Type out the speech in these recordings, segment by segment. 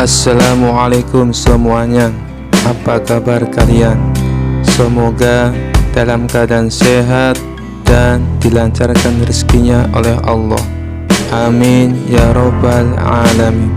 Assalamualaikum semuanya. Apa kabar kalian? Semoga dalam keadaan sehat dan dilancarkan rezekinya oleh Allah. Amin ya robbal alamin.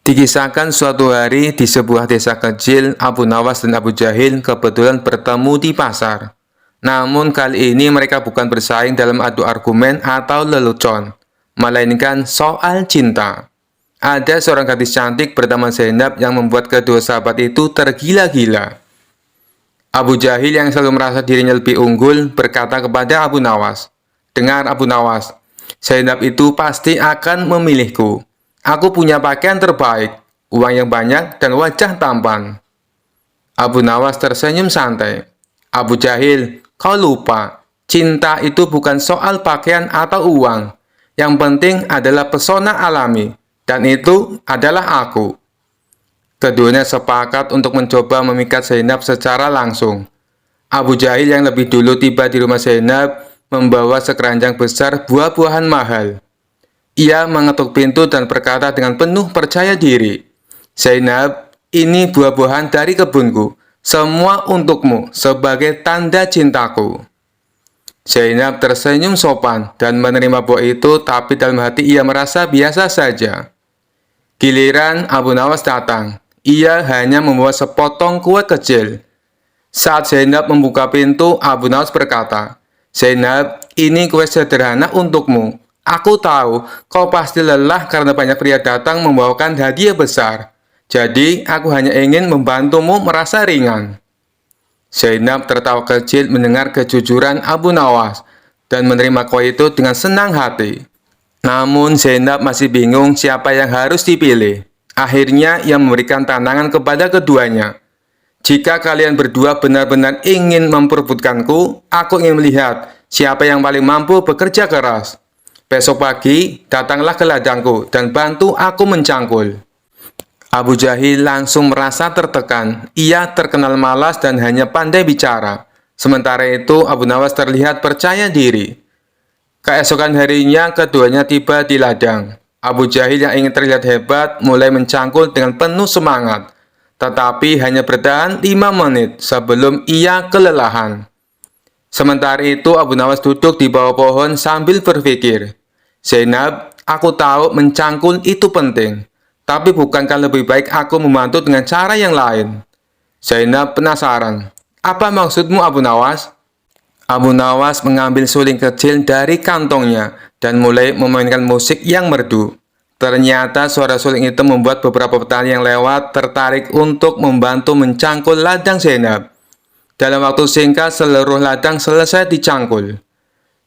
Dikisahkan suatu hari di sebuah desa kecil, Abu Nawas dan Abu Jahil kebetulan bertemu di pasar. Namun kali ini mereka bukan bersaing dalam adu argumen atau lelucon, melainkan soal cinta. Ada seorang gadis cantik bernama Zainab yang membuat kedua sahabat itu tergila-gila. Abu Jahil yang selalu merasa dirinya lebih unggul berkata kepada Abu Nawas, "Dengar Abu Nawas, Zainab itu pasti akan memilihku. Aku punya pakaian terbaik, uang yang banyak, dan wajah tampan." Abu Nawas tersenyum santai. "Abu Jahil, kau lupa, cinta itu bukan soal pakaian atau uang. Yang penting adalah pesona alami, dan itu adalah aku." Keduanya sepakat untuk mencoba memikat Zainab secara langsung. Abu Jahil yang lebih dulu tiba di rumah Zainab membawa sekeranjang besar buah-buahan mahal. Ia mengetuk pintu dan berkata dengan penuh percaya diri, "Zainab, ini buah-buahan dari kebunku, semua untukmu sebagai tanda cintaku." Zainab tersenyum sopan dan menerima buah itu, tapi dalam hati ia merasa biasa saja. Giliran Abu Nawas datang. Ia hanya membawa sepotong kue kecil. Saat Zainab membuka pintu, Abu Nawas berkata, "Zainab, ini kue sederhana untukmu. Aku tahu kau pasti lelah karena banyak pria datang membawakan hadiah besar. Jadi, aku hanya ingin membantumu merasa ringan." Zainab tertawa kecil mendengar kejujuran Abu Nawas dan menerima kue itu dengan senang hati. Namun, Zainab masih bingung siapa yang harus dipilih. Akhirnya, ia memberikan tantangan kepada keduanya. "Jika kalian berdua benar-benar ingin memperebutkanku, aku ingin melihat siapa yang paling mampu bekerja keras. Besok pagi, datanglah ke ladangku dan bantu aku mencangkul." Abu Jahil langsung merasa tertekan. Ia terkenal malas dan hanya pandai bicara. Sementara itu, Abu Nawas terlihat percaya diri. Keesokan harinya, keduanya tiba di ladang. Abu Jahil yang ingin terlihat hebat mulai mencangkul dengan penuh semangat. Tetapi hanya bertahan 5 menit sebelum ia kelelahan. Sementara itu, Abu Nawas duduk di bawah pohon sambil berpikir, "Zainab, aku tahu mencangkul itu penting, tapi bukankah lebih baik aku membantu dengan cara yang lain?" Zainab penasaran, "Apa maksudmu, Abu Nawas?" Abu Nawas mengambil suling kecil dari kantongnya dan mulai memainkan musik yang merdu. Ternyata suara suling itu membuat beberapa petani yang lewat tertarik untuk membantu mencangkul ladang Zainab. Dalam waktu singkat, seluruh ladang selesai dicangkul.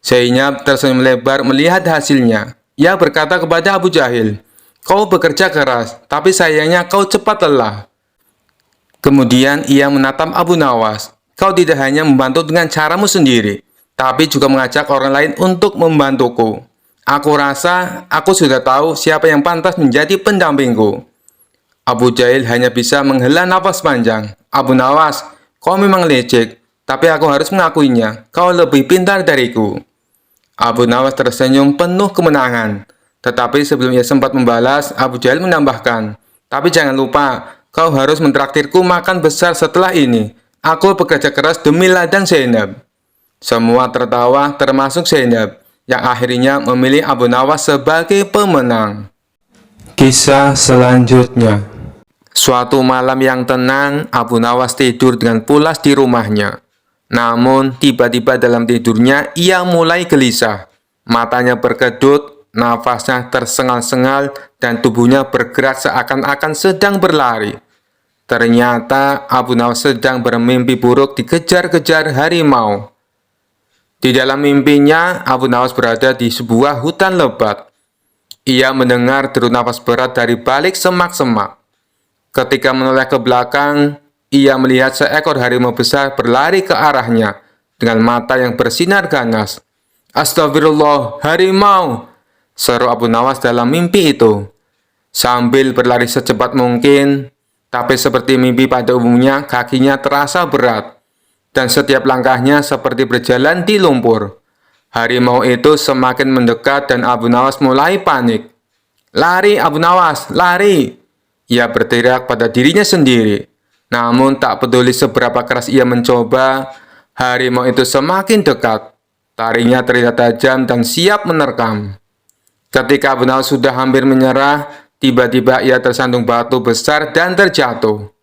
Zainab tersenyum lebar melihat hasilnya. Ia berkata kepada Abu Jahil, "Kau bekerja keras, tapi sayangnya kau cepat lelah." Kemudian ia menatap Abu Nawas, "Kau tidak hanya membantu dengan caramu sendiri, tapi juga mengajak orang lain untuk membantuku. Aku rasa aku sudah tahu siapa yang pantas menjadi pendampingku." Abu Jahil hanya bisa menghela nafas panjang. "Abu Nawas, kau memang licik, tapi aku harus mengakuinya, kau lebih pintar dariku." Abu Nawas tersenyum penuh kemenangan. Tetapi sebelum ia sempat membalas, Abu Jahil menambahkan, "Tapi jangan lupa, kau harus mentraktirku makan besar setelah ini. Aku bekerja keras demi ladang Zainab." Semua tertawa termasuk Zainab, yang akhirnya memilih Abu Nawas sebagai pemenang. Kisah selanjutnya. Suatu malam yang tenang, Abu Nawas tidur dengan pulas di rumahnya. Namun, tiba-tiba dalam tidurnya, ia mulai gelisah. Matanya berkedut, nafasnya tersengal-sengal, dan tubuhnya bergerak seakan-akan sedang berlari. Ternyata, Abu Nawas sedang bermimpi buruk dikejar-kejar harimau. Di dalam mimpinya, Abu Nawas berada di sebuah hutan lebat. Ia mendengar deru nafas berat dari balik semak-semak. Ketika menoleh ke belakang, ia melihat seekor harimau besar berlari ke arahnya dengan mata yang bersinar ganas. "Astagfirullah, harimau!" seru Abu Nawas dalam mimpi itu. Sambil berlari secepat mungkin, tapi seperti mimpi pada umumnya, kakinya terasa berat, dan setiap langkahnya seperti berjalan di lumpur. Harimau itu semakin mendekat dan Abu Nawas mulai panik. "Lari Abu Nawas, lari!" Ia berteriak pada dirinya sendiri. Namun tak peduli seberapa keras ia mencoba, harimau itu semakin dekat. Taringnya terlihat tajam dan siap menerkam. Ketika Abu Nawas sudah hampir menyerah, tiba-tiba ia tersandung batu besar dan terjatuh.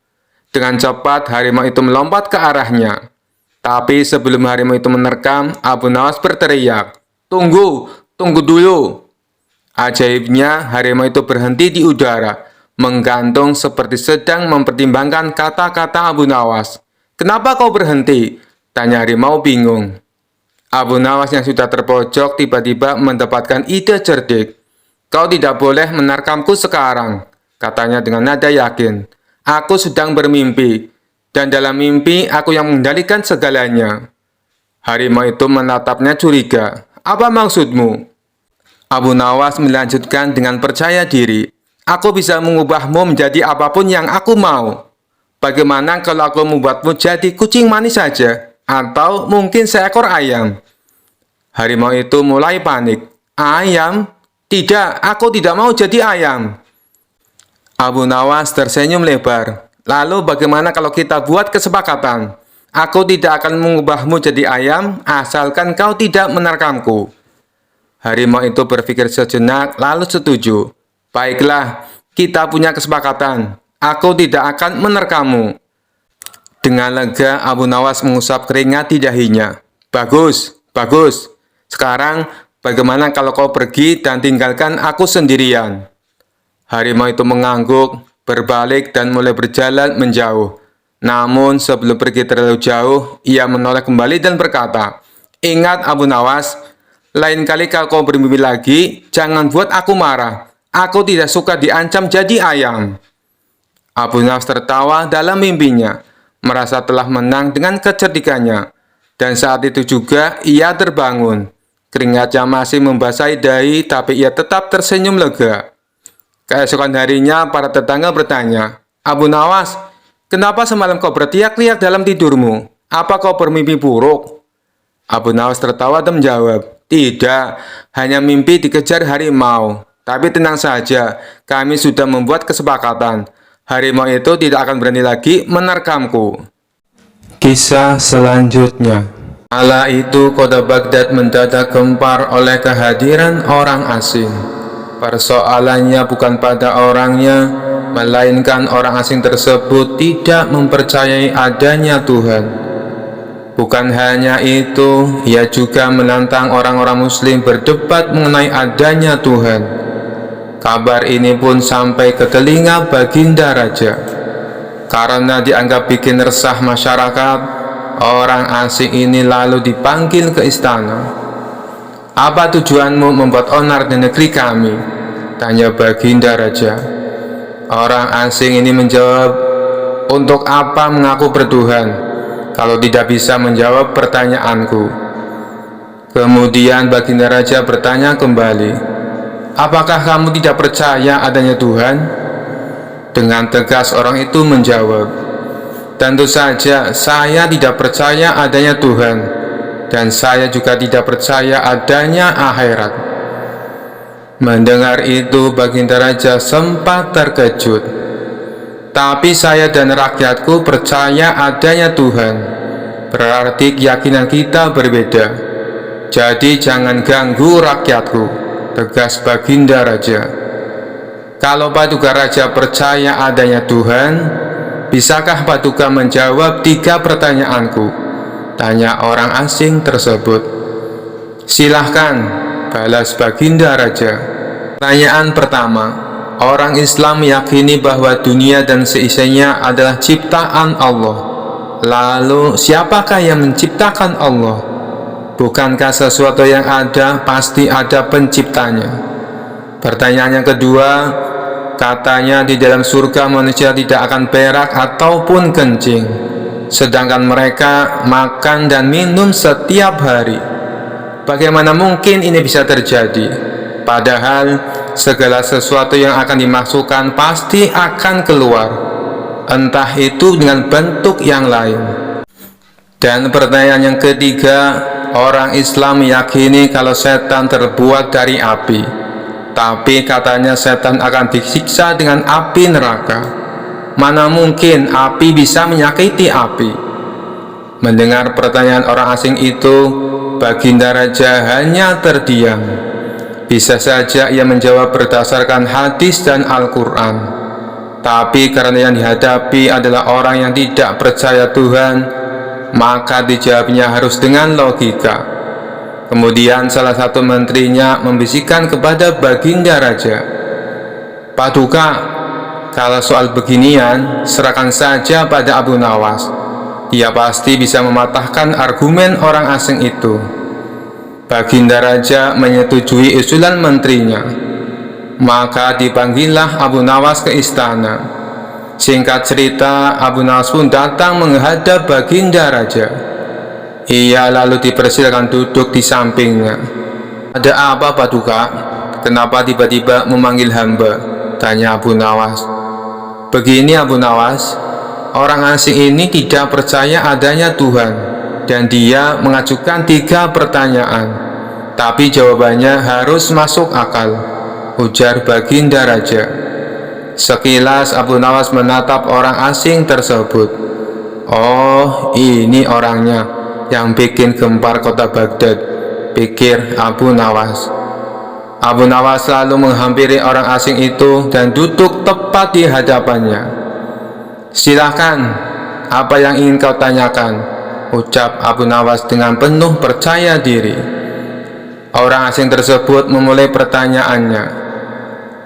Dengan cepat harimau itu melompat ke arahnya. Tapi sebelum harimau itu menerkam, Abu Nawas berteriak, "Tunggu, tunggu dulu!" Ajaibnya, harimau itu berhenti di udara, menggantung seperti sedang mempertimbangkan kata-kata Abu Nawas. "Kenapa kau berhenti?" tanya harimau bingung. Abu Nawas yang sudah terpojok tiba-tiba mendapatkan ide cerdik. "Kau tidak boleh menerkamku sekarang," katanya dengan nada yakin. "Aku sedang bermimpi, dan dalam mimpi aku yang mengendalikan segalanya." Harimau itu menatapnya curiga. "Apa maksudmu?" Abu Nawas melanjutkan dengan percaya diri. "Aku bisa mengubahmu menjadi apapun yang aku mau. Bagaimana kalau aku membuatmu jadi kucing manis saja? Atau mungkin seekor ayam?" Harimau itu mulai panik. "Ayam? Tidak, aku tidak mau jadi ayam." Abu Nawas tersenyum lebar. "Lalu bagaimana kalau kita buat kesepakatan? Aku tidak akan mengubahmu jadi ayam, asalkan kau tidak menerkamku." Harimau itu berpikir sejenak, lalu setuju. "Baiklah, kita punya kesepakatan. Aku tidak akan menerkammu." Dengan lega, Abu Nawas mengusap keringat di dahinya. "Bagus, bagus. Sekarang, bagaimana kalau kau pergi dan tinggalkan aku sendirian?" Harimau itu mengangguk, berbalik dan mulai berjalan menjauh. Namun sebelum pergi terlalu jauh, ia menoleh kembali dan berkata, "Ingat Abu Nawas, lain kali kalau kau bermimpi lagi, jangan buat aku marah. Aku tidak suka diancam jadi ayam." Abu Nawas tertawa dalam mimpinya, merasa telah menang dengan kecerdikannya. Dan saat itu juga ia terbangun. Keringatnya masih membasahi dahi, tapi ia tetap tersenyum lega. Keesokan harinya, para tetangga bertanya, "Abu Nawas, kenapa semalam kau berteriak-teriak dalam tidurmu? Apa kau bermimpi buruk?" Abu Nawas tertawa dan menjawab, "Tidak, hanya mimpi dikejar harimau. Tapi tenang saja, kami sudah membuat kesepakatan. Harimau itu tidak akan berani lagi menerkamku." Kisah selanjutnya. Kala itu kota Baghdad mendadak gempar oleh kehadiran orang asing. Persoalannya bukan pada orangnya, melainkan orang asing tersebut tidak mempercayai adanya Tuhan. Bukan hanya itu, ia juga menantang orang-orang muslim berdebat mengenai adanya Tuhan. Kabar ini pun sampai ke telinga Baginda Raja. Karena dianggap bikin resah masyarakat, orang asing ini lalu dipanggil ke istana. "Apa tujuanmu membuat onar di negeri kami?" tanya Baginda Raja. Orang asing ini menjawab, "Untuk apa mengaku bertuhan kalau tidak bisa menjawab pertanyaanku?" Kemudian Baginda Raja bertanya kembali, "Apakah kamu tidak percaya adanya Tuhan?" Dengan tegas orang itu menjawab, "Tentu saja saya tidak percaya adanya Tuhan, dan saya juga tidak percaya adanya akhirat." Mendengar itu Baginda Raja sempat terkejut. "Tapi saya dan rakyatku percaya adanya Tuhan. Berarti keyakinan kita berbeda. Jadi jangan ganggu rakyatku," tegas Baginda Raja. "Kalau Paduka Raja percaya adanya Tuhan, bisakah Paduka menjawab 3 pertanyaanku?" tanya orang asing tersebut. "Silahkan," balas Baginda Raja. Pertanyaan pertama, orang Islam meyakini bahwa dunia dan seisinya adalah ciptaan Allah. Lalu, siapakah yang menciptakan Allah? Bukankah sesuatu yang ada pasti ada penciptanya? Pertanyaan yang kedua, katanya di dalam surga manusia tidak akan berak ataupun kencing, sedangkan mereka makan dan minum setiap hari. Bagaimana mungkin ini bisa terjadi? Padahal segala sesuatu yang akan dimasukkan pasti akan keluar, entah itu dengan bentuk yang lain. Dan pertanyaan yang ketiga, orang Islam meyakini kalau setan terbuat dari api. Tapi katanya setan akan disiksa dengan api neraka. Mana mungkin api bisa menyakiti api? Mendengar pertanyaan orang asing itu, Baginda Raja hanya terdiam. Bisa saja ia menjawab berdasarkan hadis dan Al-Quran. Tapi karena yang dihadapi adalah orang yang tidak percaya Tuhan, maka dijawabnya harus dengan logika. Kemudian salah satu menterinya membisikkan kepada Baginda Raja, "Paduka, kalau soal beginian, serahkan saja pada Abu Nawas. Dia pasti bisa mematahkan argumen orang asing itu." Baginda Raja menyetujui usulan menterinya. Maka dipanggillah Abu Nawas ke istana. Singkat cerita, Abu Nawas pun datang menghadap Baginda Raja. Ia lalu dipersilakan duduk di sampingnya. "Ada apa, Paduka? Kenapa tiba-tiba memanggil hamba?" tanya Abu Nawas. "Begini Abu Nawas, orang asing ini tidak percaya adanya Tuhan, dan dia mengajukan 3 pertanyaan. Tapi jawabannya harus masuk akal," ujar Baginda Raja. Sekilas Abu Nawas menatap orang asing tersebut. "Oh, ini orangnya yang bikin gempar kota Baghdad," pikir Abu Nawas. Abu Nawas lalu menghampiri orang asing itu dan duduk tepat di hadapannya. "Silakan, apa yang ingin kau tanyakan?" ucap Abu Nawas dengan penuh percaya diri. Orang asing tersebut memulai pertanyaannya.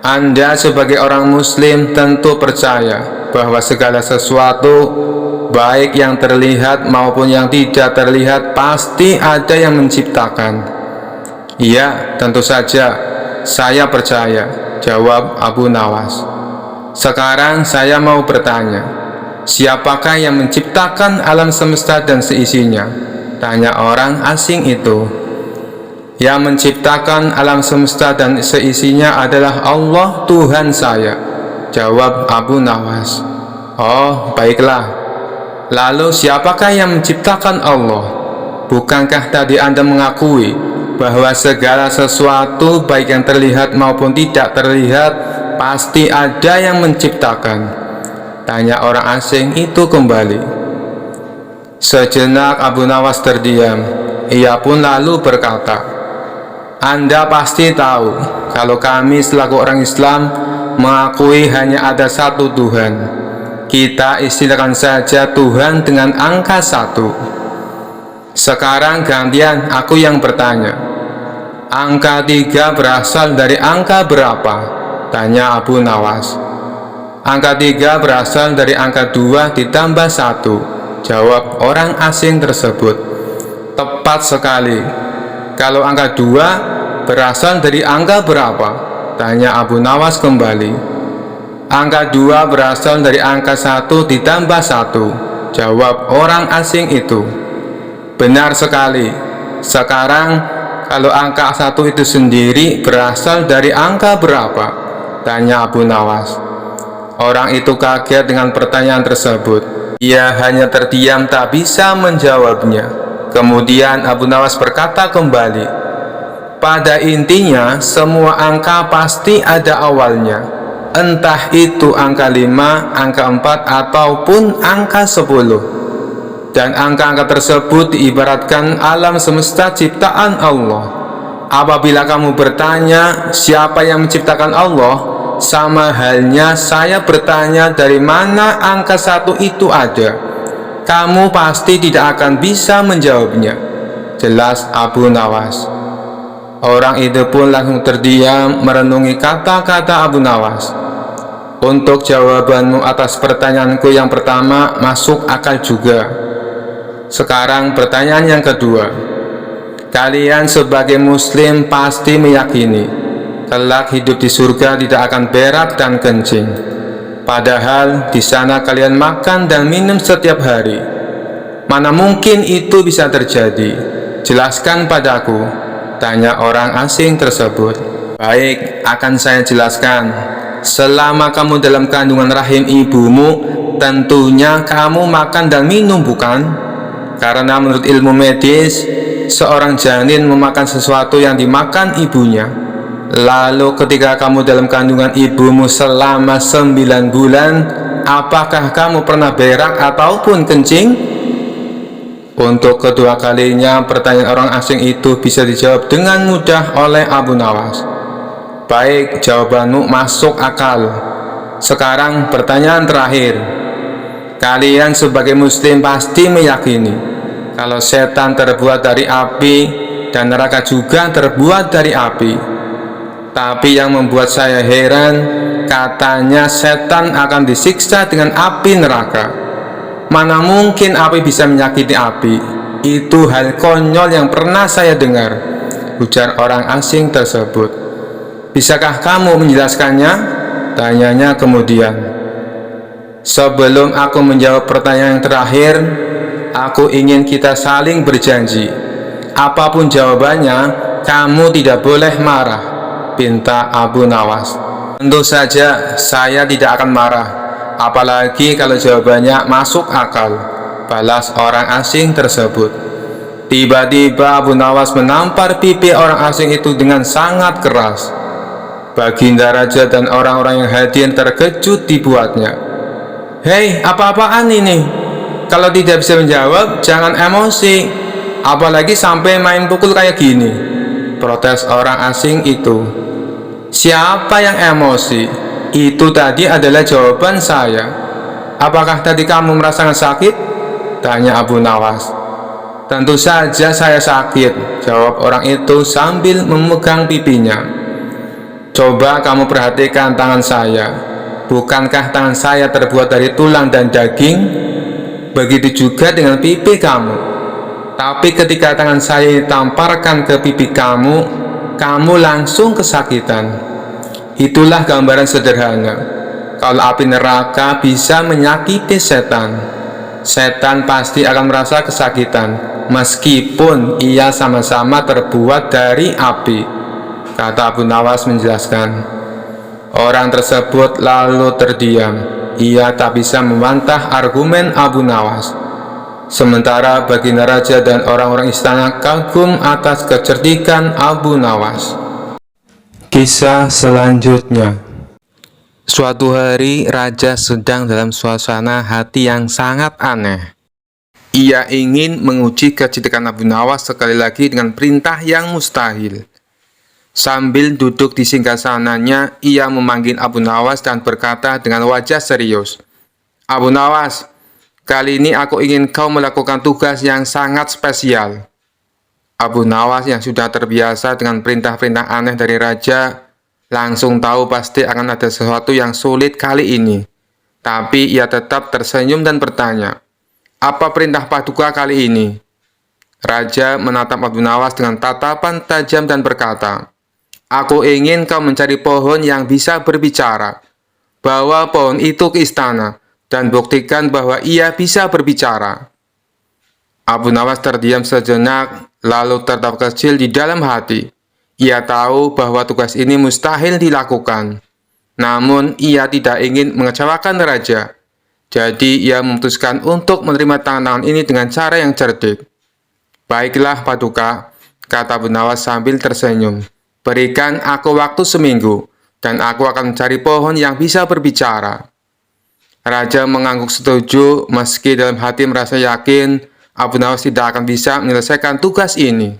"Anda sebagai orang muslim tentu percaya bahwa segala sesuatu, baik yang terlihat maupun yang tidak terlihat, pasti ada yang menciptakan?" "Iya, tentu saja, saya percaya," jawab Abu Nawas. "Sekarang saya mau bertanya, siapakah yang menciptakan alam semesta dan seisinya?" tanya orang asing itu. "Yang menciptakan alam semesta dan seisinya adalah Allah, Tuhan saya," jawab Abu Nawas. "Oh, baiklah. Lalu siapakah yang menciptakan Allah? Bukankah tadi Anda mengakui bahwa segala sesuatu, baik yang terlihat maupun tidak terlihat, pasti ada yang menciptakan?" tanya orang asing itu kembali. Sejenak Abu Nawas terdiam. Ia pun lalu berkata, "Anda pasti tahu kalau kami selaku orang Islam mengakui hanya ada satu Tuhan. Kita istilahkan saja Tuhan dengan angka 1. Sekarang gantian aku yang bertanya. Angka 3 berasal dari angka berapa?" tanya Abu Nawas. "Angka 3 berasal dari angka 2 ditambah 1, jawab orang asing tersebut. "Tepat sekali. Kalau angka 2 berasal dari angka berapa?" tanya Abu Nawas kembali. "Angka 2 berasal dari angka 1 ditambah 1, jawab orang asing itu. "Benar sekali. Sekarang, kalau angka 1 itu sendiri berasal dari angka berapa?" tanya Abu Nawas. Orang itu kaget dengan pertanyaan tersebut. Ia hanya terdiam tak bisa menjawabnya. Kemudian Abu Nawas berkata kembali, "Pada intinya, semua angka pasti ada awalnya. Entah itu angka 5, angka 4, ataupun angka 10. Dan angka-angka tersebut diibaratkan alam semesta ciptaan Allah. Apabila kamu bertanya siapa yang menciptakan Allah, sama halnya saya bertanya dari mana angka 1 itu ada. Kamu pasti tidak akan bisa menjawabnya," jelas Abu Nawas. Orang itu pun langsung terdiam merenungi kata-kata Abu Nawas. "Untuk jawabanmu atas pertanyaanku yang pertama masuk akal juga. Sekarang pertanyaan yang kedua. Kalian sebagai muslim pasti meyakini kelak hidup di surga tidak akan berak dan kencing. Padahal di sana kalian makan dan minum setiap hari. Mana mungkin itu bisa terjadi? Jelaskan padaku," tanya orang asing tersebut. "Baik, akan saya jelaskan. Selama kamu dalam kandungan rahim ibumu, tentunya kamu makan dan minum, bukan? Karena menurut ilmu medis, seorang janin memakan sesuatu yang dimakan ibunya. Lalu ketika kamu dalam kandungan ibumu selama 9 bulan, apakah kamu pernah berak ataupun kencing? Untuk kedua kalinya pertanyaan orang asing itu bisa dijawab dengan mudah oleh Abu Nawas. Baik, jawabanmu masuk akal. Sekarang pertanyaan terakhir. Kalian sebagai muslim pasti meyakini kalau setan terbuat dari api dan neraka juga terbuat dari api. Tapi yang membuat saya heran, katanya setan akan disiksa dengan api neraka. Mana mungkin api bisa menyakiti api? Itu hal konyol yang pernah saya dengar, ujar orang asing tersebut. Bisakah kamu menjelaskannya? Tanyanya kemudian. Sebelum aku menjawab pertanyaan yang terakhir, aku ingin kita saling berjanji. Apapun jawabannya, kamu tidak boleh marah, pinta Abu Nawas. Tentu saja saya tidak akan marah, apalagi kalau jawabannya masuk akal, balas orang asing tersebut. Tiba-tiba Abu Nawas menampar pipi orang asing itu dengan sangat keras. Baginda Raja dan orang-orang yang hadir terkejut dibuatnya. Hei, apa-apaan ini? Kalau tidak bisa menjawab, jangan emosi, apalagi sampai main pukul kayak gini, protes orang asing itu. Siapa yang emosi? Itu tadi adalah jawaban saya. Apakah tadi kamu merasakan sakit? Tanya Abu Nawas. Tentu saja saya sakit, jawab orang itu sambil memegang pipinya. Coba kamu perhatikan tangan saya. Bukankah tangan saya terbuat dari tulang dan daging? Begitu juga dengan pipi kamu. Tapi ketika tangan saya ditamparkan ke pipi kamu, kamu langsung kesakitan. Itulah gambaran sederhana. Kalau api neraka bisa menyakiti setan, setan pasti akan merasa kesakitan, meskipun ia sama-sama terbuat dari api, kata Abu Nawas menjelaskan. Orang tersebut lalu terdiam. Ia tak bisa membantah argumen Abu Nawas. Sementara Baginda Raja dan orang-orang istana kagum atas kecerdikan Abu Nawas. Kisah selanjutnya. Suatu hari Raja sedang dalam suasana hati yang sangat aneh. Ia ingin menguji kecerdikan Abu Nawas sekali lagi dengan perintah yang mustahil. Sambil duduk di singgasananya, ia memanggil Abu Nawas dan berkata dengan wajah serius, Abu Nawas, kali ini aku ingin kau melakukan tugas yang sangat spesial. Abu Nawas yang sudah terbiasa dengan perintah-perintah aneh dari Raja, langsung tahu pasti akan ada sesuatu yang sulit kali ini. Tapi ia tetap tersenyum dan bertanya, apa perintah Paduka kali ini? Raja menatap Abu Nawas dengan tatapan tajam dan berkata, aku ingin kau mencari pohon yang bisa berbicara. Bawa pohon itu ke istana dan buktikan bahwa ia bisa berbicara. Abu Nawas terdiam sejenak, lalu tertawa kecil di dalam hati. Ia tahu bahwa tugas ini mustahil dilakukan. Namun, ia tidak ingin mengecewakan Raja. Jadi, ia memutuskan untuk menerima tantangan ini dengan cara yang cerdik. Baiklah, Paduka, kata Abu Nawas sambil tersenyum. Berikan aku waktu seminggu, dan aku akan mencari pohon yang bisa berbicara. Raja mengangguk setuju, meski dalam hati merasa yakin Abu Nawas tidak akan bisa menyelesaikan tugas ini.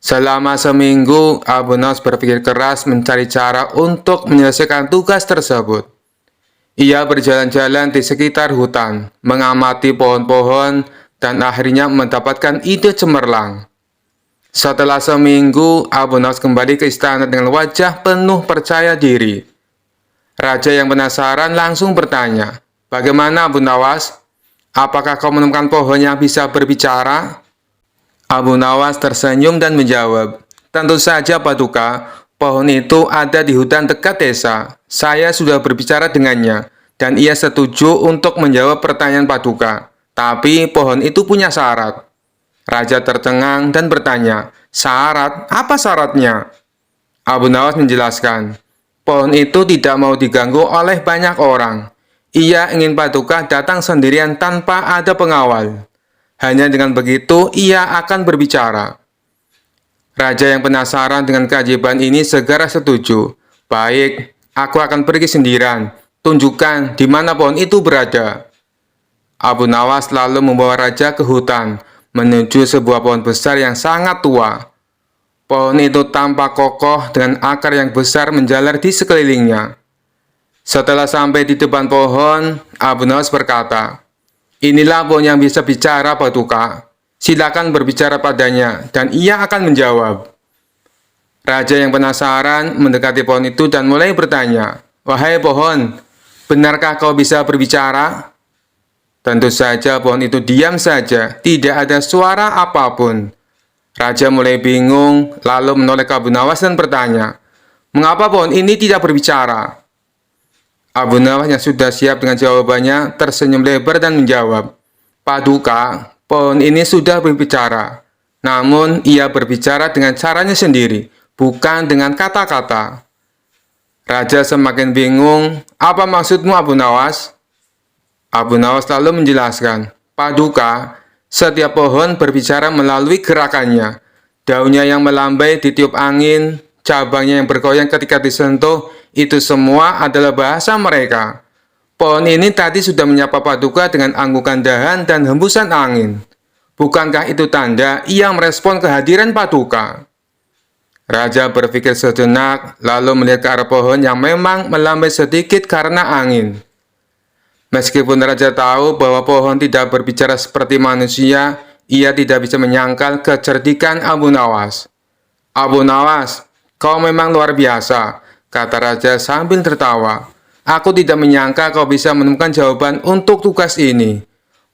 Selama seminggu, Abu Nawas berpikir keras mencari cara untuk menyelesaikan tugas tersebut. Ia berjalan-jalan di sekitar hutan, mengamati pohon-pohon, dan akhirnya mendapatkan ide cemerlang. Setelah seminggu, Abu Nawas kembali ke istana dengan wajah penuh percaya diri. Raja yang penasaran langsung bertanya, bagaimana Abu Nawas? Apakah kau menemukan pohon yang bisa berbicara? Abu Nawas tersenyum dan menjawab, tentu saja Paduka, pohon itu ada di hutan dekat desa. Saya sudah berbicara dengannya, dan ia setuju untuk menjawab pertanyaan Paduka. Tapi pohon itu punya syarat. Raja tercengang dan bertanya, syarat? Apa syaratnya? Abu Nawas menjelaskan, pohon itu tidak mau diganggu oleh banyak orang. Ia ingin Paduka datang sendirian tanpa ada pengawal. Hanya dengan begitu ia akan berbicara. Raja yang penasaran dengan keajaiban ini segera setuju. Baik, aku akan pergi sendirian. Tunjukkan di mana pohon itu berada. Abu Nawas lalu membawa raja ke hutan, menuju sebuah pohon besar yang sangat tua. Pohon itu tampak kokoh dengan akar yang besar menjalar di sekelilingnya. Setelah sampai di depan pohon, Abu Nawas berkata, "Inilah pohon yang bisa bicara, Paduka. Silakan berbicara padanya, dan ia akan menjawab." Raja yang penasaran mendekati pohon itu dan mulai bertanya, "Wahai pohon, benarkah kau bisa berbicara?" Tentu saja pohon itu diam saja, tidak ada suara apapun. Raja mulai bingung, lalu menoleh ke Abu Nawas dan bertanya, "Mengapa pohon ini tidak berbicara?" Abu Nawas yang sudah siap dengan jawabannya tersenyum lebar dan menjawab, "Paduka, pohon ini sudah berbicara. Namun ia berbicara dengan caranya sendiri, bukan dengan kata-kata." Raja semakin bingung, "Apa maksudmu, Abu Nawas?" Abu Nawas lalu menjelaskan, "Paduka, setiap pohon berbicara melalui gerakannya. Daunnya yang melambai ditiup angin, cabangnya yang bergoyang ketika disentuh, itu semua adalah bahasa mereka. Pohon ini tadi sudah menyapa Paduka dengan anggukan dahan dan hembusan angin. Bukankah itu tanda ia merespon kehadiran Paduka?" Raja berpikir sejenak, lalu melihat ke arah pohon yang memang melambai sedikit karena angin. Meskipun Raja tahu bahwa pohon tidak berbicara seperti manusia, ia tidak bisa menyangkal kecerdikan Abu Nawas. "Abu Nawas, kau memang luar biasa," kata Raja sambil tertawa. "Aku tidak menyangka kau bisa menemukan jawaban untuk tugas ini.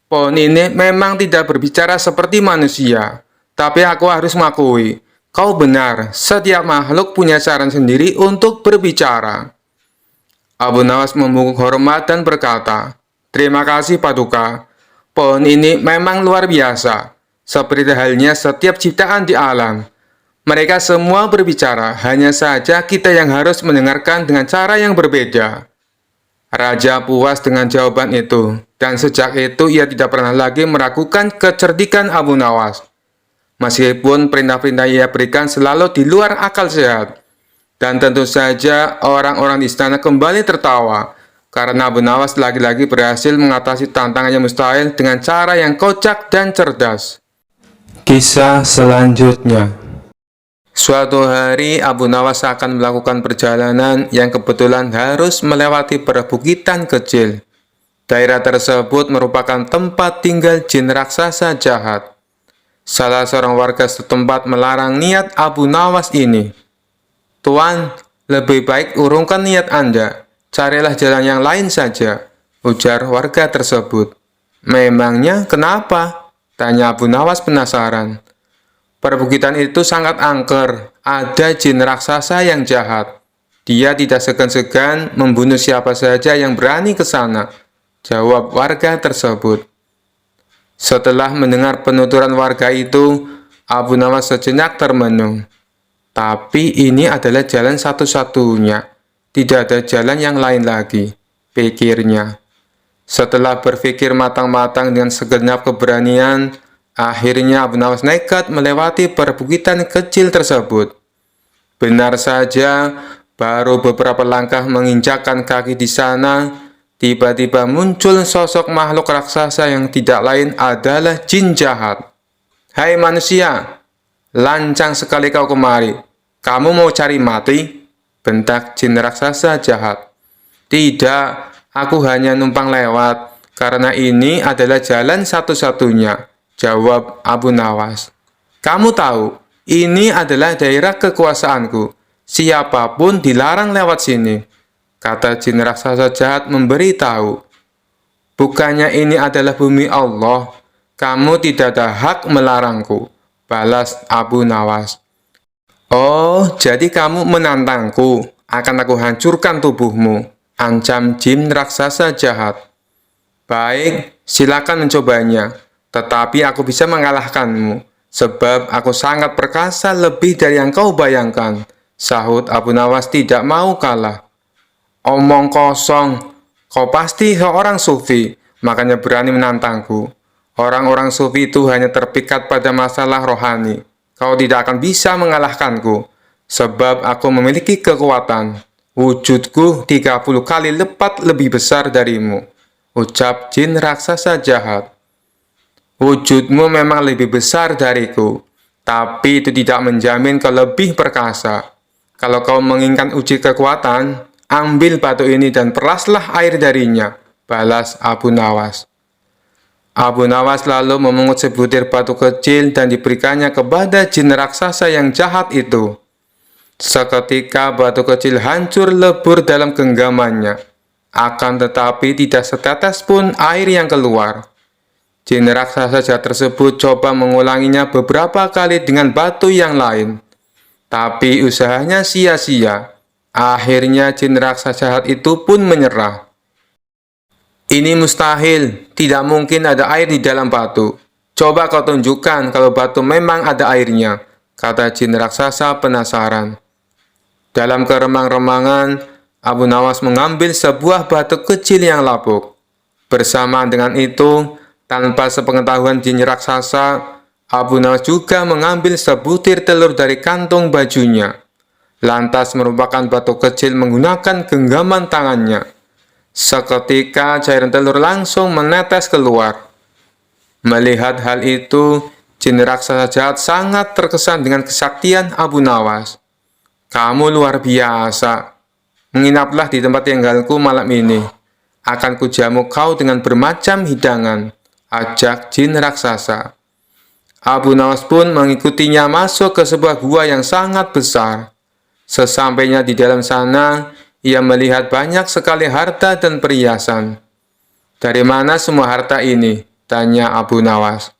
Pohon ini memang tidak berbicara seperti manusia, tapi aku harus mengakui, kau benar, setiap makhluk punya cara sendiri untuk berbicara." Abu Nawas membungkuk hormat dan berkata, "Terima kasih, Paduka. Pohon ini memang luar biasa. Seperti halnya setiap ciptaan di alam. Mereka semua berbicara, hanya saja kita yang harus mendengarkan dengan cara yang berbeda." Raja puas dengan jawaban itu, dan sejak itu ia tidak pernah lagi meragukan kecerdikan Abu Nawas. Meskipun perintah-perintah ia berikan selalu di luar akal sehat. Dan tentu saja orang-orang di istana kembali tertawa, karena Abu Nawas lagi-lagi berhasil mengatasi tantangan yang mustahil dengan cara yang kocak dan cerdas. Kisah selanjutnya. Suatu hari Abu Nawas akan melakukan perjalanan yang kebetulan harus melewati perbukitan kecil. Daerah tersebut merupakan tempat tinggal jin raksasa jahat. Salah seorang warga setempat melarang niat Abu Nawas ini. "Tuan, lebih baik urungkan niat Anda. Carilah jalan yang lain saja," ujar warga tersebut. "Memangnya kenapa?" tanya Abu Nawas penasaran. "Perbukitan itu sangat angker. Ada jin raksasa yang jahat. Dia tidak segan-segan membunuh siapa saja yang berani ke sana," jawab warga tersebut. Setelah mendengar penuturan warga itu, Abu Nawas sejenak termenung. "Tapi ini adalah jalan satu-satunya. Tidak ada jalan yang lain lagi," pikirnya. Setelah berpikir matang-matang dengan segenap keberanian, akhirnya Abu Nawas nekat melewati perbukitan kecil tersebut. Benar saja, baru beberapa langkah menginjakkan kaki di sana, tiba-tiba muncul sosok makhluk raksasa yang tidak lain adalah jin jahat. "Hai manusia, lancang sekali kau kemari. Kamu mau cari mati?" bentak jin raksasa jahat. "Tidak, aku hanya numpang lewat, karena ini adalah jalan satu-satunya," jawab Abu Nawas. "Kamu tahu, ini adalah daerah kekuasaanku. Siapapun dilarang lewat sini," kata jin raksasa jahat memberitahu. "Bukannya ini adalah bumi Allah? Kamu tidak ada hak melarangku," balas Abu Nawas. "Oh, jadi kamu menantangku? Akan aku hancurkan tubuhmu," ancam jin raksasa jahat. "Baik, silakan mencobanya. Tetapi aku bisa mengalahkanmu, sebab aku sangat perkasa lebih dari yang kau bayangkan," sahut Abu Nawas tidak mau kalah. "Omong kosong, kau pasti seorang sufi, makanya berani menantangku. Orang-orang sufi itu hanya terpikat pada masalah rohani. Kau tidak akan bisa mengalahkanku, sebab aku memiliki kekuatan. Wujudku 30 kali lipat lebih besar darimu, ucap jin raksasa jahat. Wujudmu memang lebih besar dariku, tapi itu tidak menjamin kau lebih perkasa. Kalau kau menginginkan uji kekuatan, ambil batu ini dan peraslah air darinya, balas Abu Nawas. Abu Nawas lalu memungut sebutir batu kecil dan diberikannya kepada jin raksasa yang jahat itu. Seketika batu kecil hancur lebur dalam genggamannya, akan tetapi tidak setetes pun air yang keluar. Jin raksasa jahat tersebut coba mengulanginya beberapa kali dengan batu yang lain, tapi usahanya sia-sia. Akhirnya jin raksasa jahat itu pun menyerah. Ini mustahil, tidak mungkin ada air di dalam batu. Coba kau tunjukkan kalau batu memang ada airnya, kata jin raksasa penasaran. Dalam keremang-remangan, Abu Nawas mengambil sebuah batu kecil yang lapuk. Bersamaan dengan itu, tanpa sepengetahuan jin raksasa, Abu Nawas juga mengambil sebutir telur dari kantung bajunya. Lantas merupakan batu kecil menggunakan genggaman tangannya. Seketika cairan telur langsung menetes keluar. Melihat hal itu, jin raksasa jahat sangat terkesan dengan kesaktian Abu Nawas. Kamu luar biasa. Menginaplah di tempat tinggalku malam ini. Akan kujamu kau dengan bermacam hidangan, ajak jin raksasa. Abu Nawas pun mengikutinya masuk ke sebuah gua yang sangat besar. Sesampainya di dalam sana, ia melihat banyak sekali harta dan perhiasan. Dari mana semua harta ini? Tanya Abu Nawas.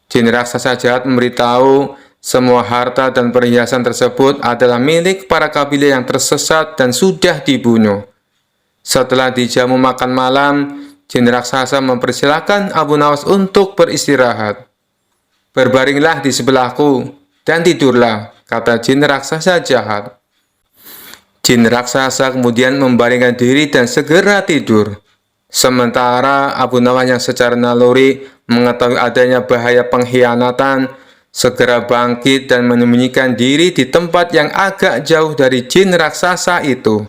Jin raksasa jahat memberitahu semua harta dan perhiasan tersebut adalah milik para kabilah yang tersesat dan sudah dibunuh. Setelah dijamu makan malam, jin raksasa mempersilahkan Abu Nawas untuk beristirahat. Berbaringlah di sebelahku dan tidurlah, kata jin raksasa jahat. Jin raksasa kemudian membaringkan diri dan segera tidur. Sementara Abu Nawas yang secara naluri mengetahui adanya bahaya pengkhianatan, segera bangkit dan menyembunyikan diri di tempat yang agak jauh dari jin raksasa itu.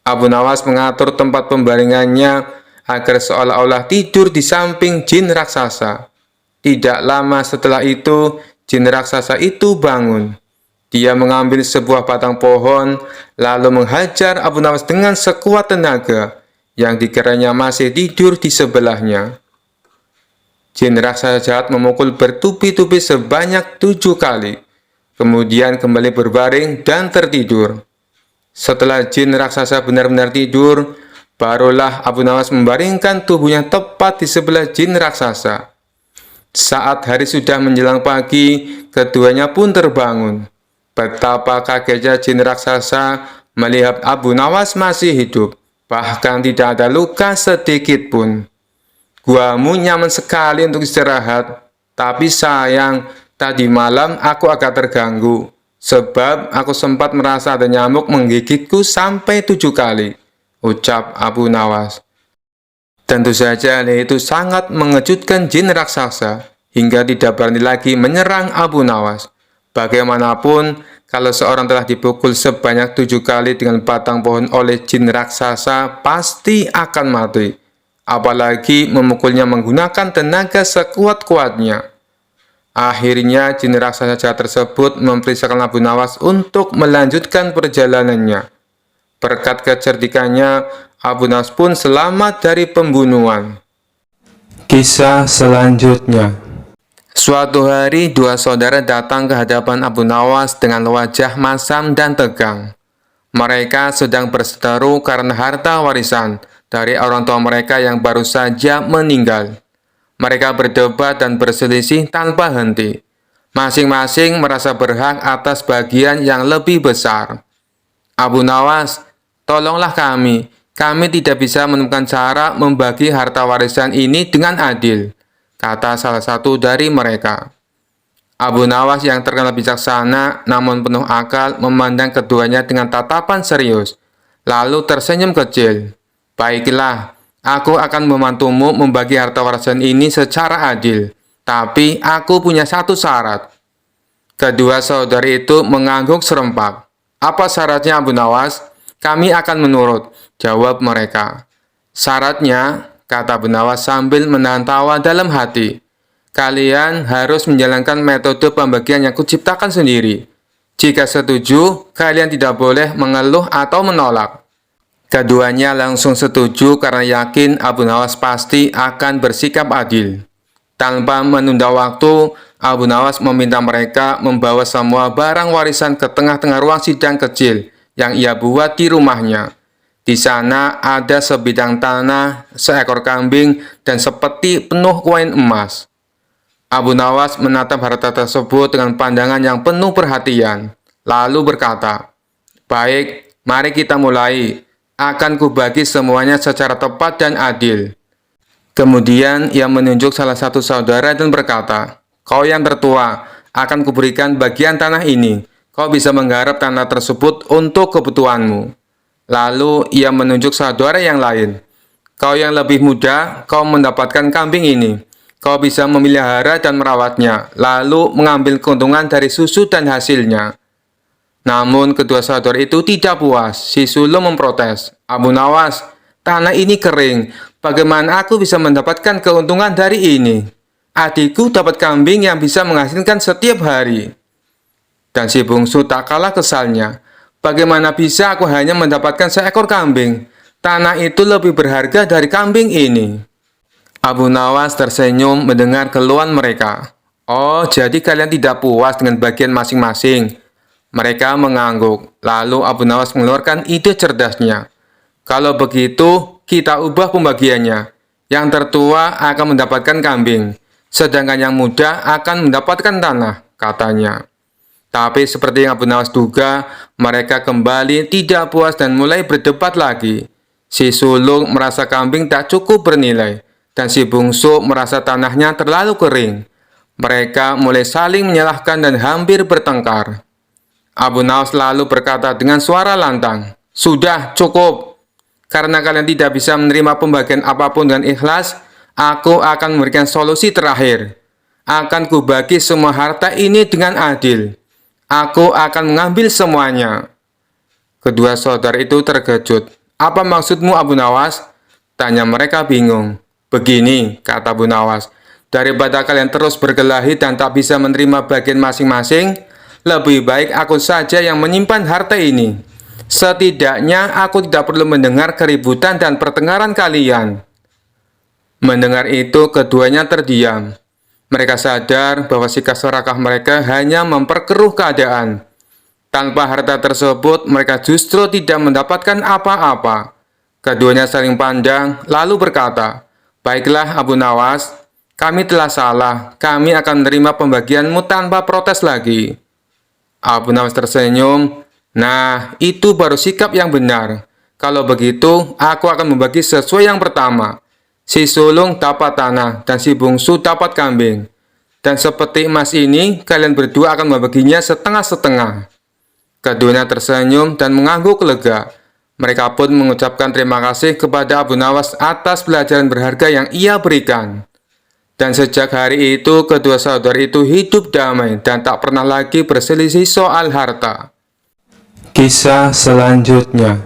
Abu Nawas mengatur tempat pembaringannya agar seolah-olah tidur di samping jin raksasa. Tidak lama setelah itu, jin raksasa itu bangun. Dia mengambil sebuah batang pohon, lalu menghajar Abu Nawas dengan sekuat tenaga, yang dikiranya masih tidur di sebelahnya. Jin raksasa jahat memukul bertubi-tubi sebanyak 7 kali, kemudian kembali berbaring dan tertidur. Setelah jin raksasa benar-benar tidur, barulah Abu Nawas membaringkan tubuhnya tepat di sebelah jin raksasa. Saat hari sudah menjelang pagi, keduanya pun terbangun. Betapa kagetnya jin raksasa melihat Abu Nawas masih hidup, bahkan tidak ada luka sedikit pun. Guamu nyaman sekali untuk istirahat, tapi sayang, tadi malam aku agak terganggu, sebab aku sempat merasa ada nyamuk menggigitku sampai 7 kali, ucap Abu Nawas. Tentu saja hal itu sangat mengejutkan jin raksasa, hingga tidak berani lagi menyerang Abu Nawas. Bagaimanapun, kalau seorang telah dipukul sebanyak 7 kali dengan batang pohon oleh jin raksasa, pasti akan mati. Apalagi memukulnya menggunakan tenaga sekuat-kuatnya. Akhirnya, jin raksasa jahat tersebut memerintahkan Abu Nawas untuk melanjutkan perjalanannya. Berkat kecerdikannya, Abu Nawas pun selamat dari pembunuhan. Kisah selanjutnya. Suatu hari, dua saudara datang ke hadapan Abu Nawas dengan wajah masam dan tegang. Mereka sedang berseteru karena harta warisan dari orang tua mereka yang baru saja meninggal. Mereka berdebat dan berselisih tanpa henti. Masing-masing merasa berhak atas bagian yang lebih besar. Abu Nawas, tolonglah kami. Kami tidak bisa menemukan cara membagi harta warisan ini dengan adil, kata salah satu dari mereka. Abu Nawas yang terkenal bijaksana namun penuh akal memandang keduanya dengan tatapan serius, lalu tersenyum kecil. Baiklah, aku akan membantumu membagi harta warisan ini secara adil, tapi aku punya satu syarat. Kedua saudari itu mengangguk serempak. Apa syaratnya Abu Nawas? Kami akan menurut, jawab mereka. Syaratnya, kata Abu Nawas sambil menahan tawa dalam hati. Kalian harus menjalankan metode pembagian yang kuciptakan sendiri. Jika setuju, kalian tidak boleh mengeluh atau menolak. Keduanya langsung setuju karena yakin Abu Nawas pasti akan bersikap adil. Tanpa menunda waktu, Abu Nawas meminta mereka membawa semua barang warisan ke tengah-tengah ruang sidang kecil yang ia buat di rumahnya. Di sana ada sebidang tanah, seekor kambing, dan sepeti penuh koin emas. Abu Nawas menatap harta tersebut dengan pandangan yang penuh perhatian, lalu berkata, "Baik, mari kita mulai. Akan kubagi semuanya secara tepat dan adil." Kemudian ia menunjuk salah satu saudara dan berkata, "Kau yang tertua, akan kuberikan bagian tanah ini. Kau bisa menggarap tanah tersebut untuk kebutuhanmu." Lalu ia menunjuk saudara yang lain. "Kau yang lebih muda, kau mendapatkan kambing ini. Kau bisa memelihara dan merawatnya, lalu mengambil keuntungan dari susu dan hasilnya." Namun kedua saudara itu tidak puas. Si sulung memprotes, "Abu Nawas, tanah ini kering. Bagaimana aku bisa mendapatkan keuntungan dari ini? Adikku dapat kambing yang bisa menghasilkan setiap hari." Dan si bungsu tak kalah kesalnya. "Bagaimana bisa aku hanya mendapatkan seekor kambing? Tanah itu lebih berharga dari kambing ini." Abu Nawas tersenyum mendengar keluhan mereka. "Oh, jadi kalian tidak puas dengan bagian masing-masing?" Mereka mengangguk. Lalu Abu Nawas mengeluarkan ide cerdasnya. "Kalau begitu, kita ubah pembagiannya. Yang tertua akan mendapatkan kambing, sedangkan yang muda akan mendapatkan tanah," katanya. Tapi seperti yang Abu Nawas duga, mereka kembali tidak puas dan mulai berdebat lagi. Si sulung merasa kambing tak cukup bernilai, dan si bungsu merasa tanahnya terlalu kering. Mereka mulai saling menyalahkan dan hampir bertengkar. Abu Nawas lalu berkata dengan suara lantang, "Sudah, cukup. Karena kalian tidak bisa menerima pembagian apapun dengan ikhlas, aku akan memberikan solusi terakhir. Akan kubagi semua harta ini dengan adil. Aku akan mengambil semuanya." Kedua saudara itu terkejut. "Apa maksudmu, Abu Nawas?" tanya mereka bingung. "Begini," kata Abu Nawas, "daripada kalian terus berkelahi dan tak bisa menerima bagian masing-masing, lebih baik aku saja yang menyimpan harta ini. Setidaknya aku tidak perlu mendengar keributan dan pertengkaran kalian." Mendengar itu, keduanya terdiam. Mereka sadar bahwa sikap serakah mereka hanya memperkeruh keadaan. Tanpa harta tersebut, mereka justru tidak mendapatkan apa-apa. Keduanya saling pandang, lalu berkata, "Baiklah Abu Nawas, kami telah salah. Kami akan menerima pembagianmu tanpa protes lagi." Abu Nawas tersenyum. "Nah, itu baru sikap yang benar. Kalau begitu, aku akan membagi sesuai yang pertama. Si sulung dapat tanah, dan si bungsu dapat kambing. Dan seperti emas ini, kalian berdua akan membaginya setengah-setengah." Keduanya tersenyum dan mengangguk lega. Mereka pun mengucapkan terima kasih kepada Abu Nawas atas pelajaran berharga yang ia berikan. Dan sejak hari itu, kedua saudara itu hidup damai dan tak pernah lagi berselisih soal harta. Kisah selanjutnya.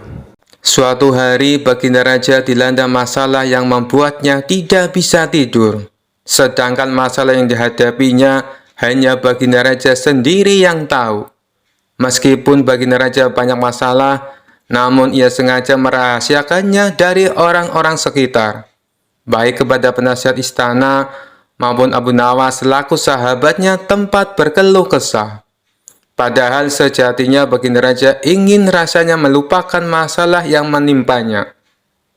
Suatu hari, Baginda Raja dilanda masalah yang membuatnya tidak bisa tidur. Sedangkan masalah yang dihadapinya hanya Baginda Raja sendiri yang tahu. Meskipun Baginda Raja banyak masalah, namun ia sengaja merahasiakannya dari orang-orang sekitar, baik kepada penasihat istana maupun Abu Nawas selaku sahabatnya tempat berkeluh kesah. Padahal sejatinya Baginda Raja ingin rasanya melupakan masalah yang menimpanya.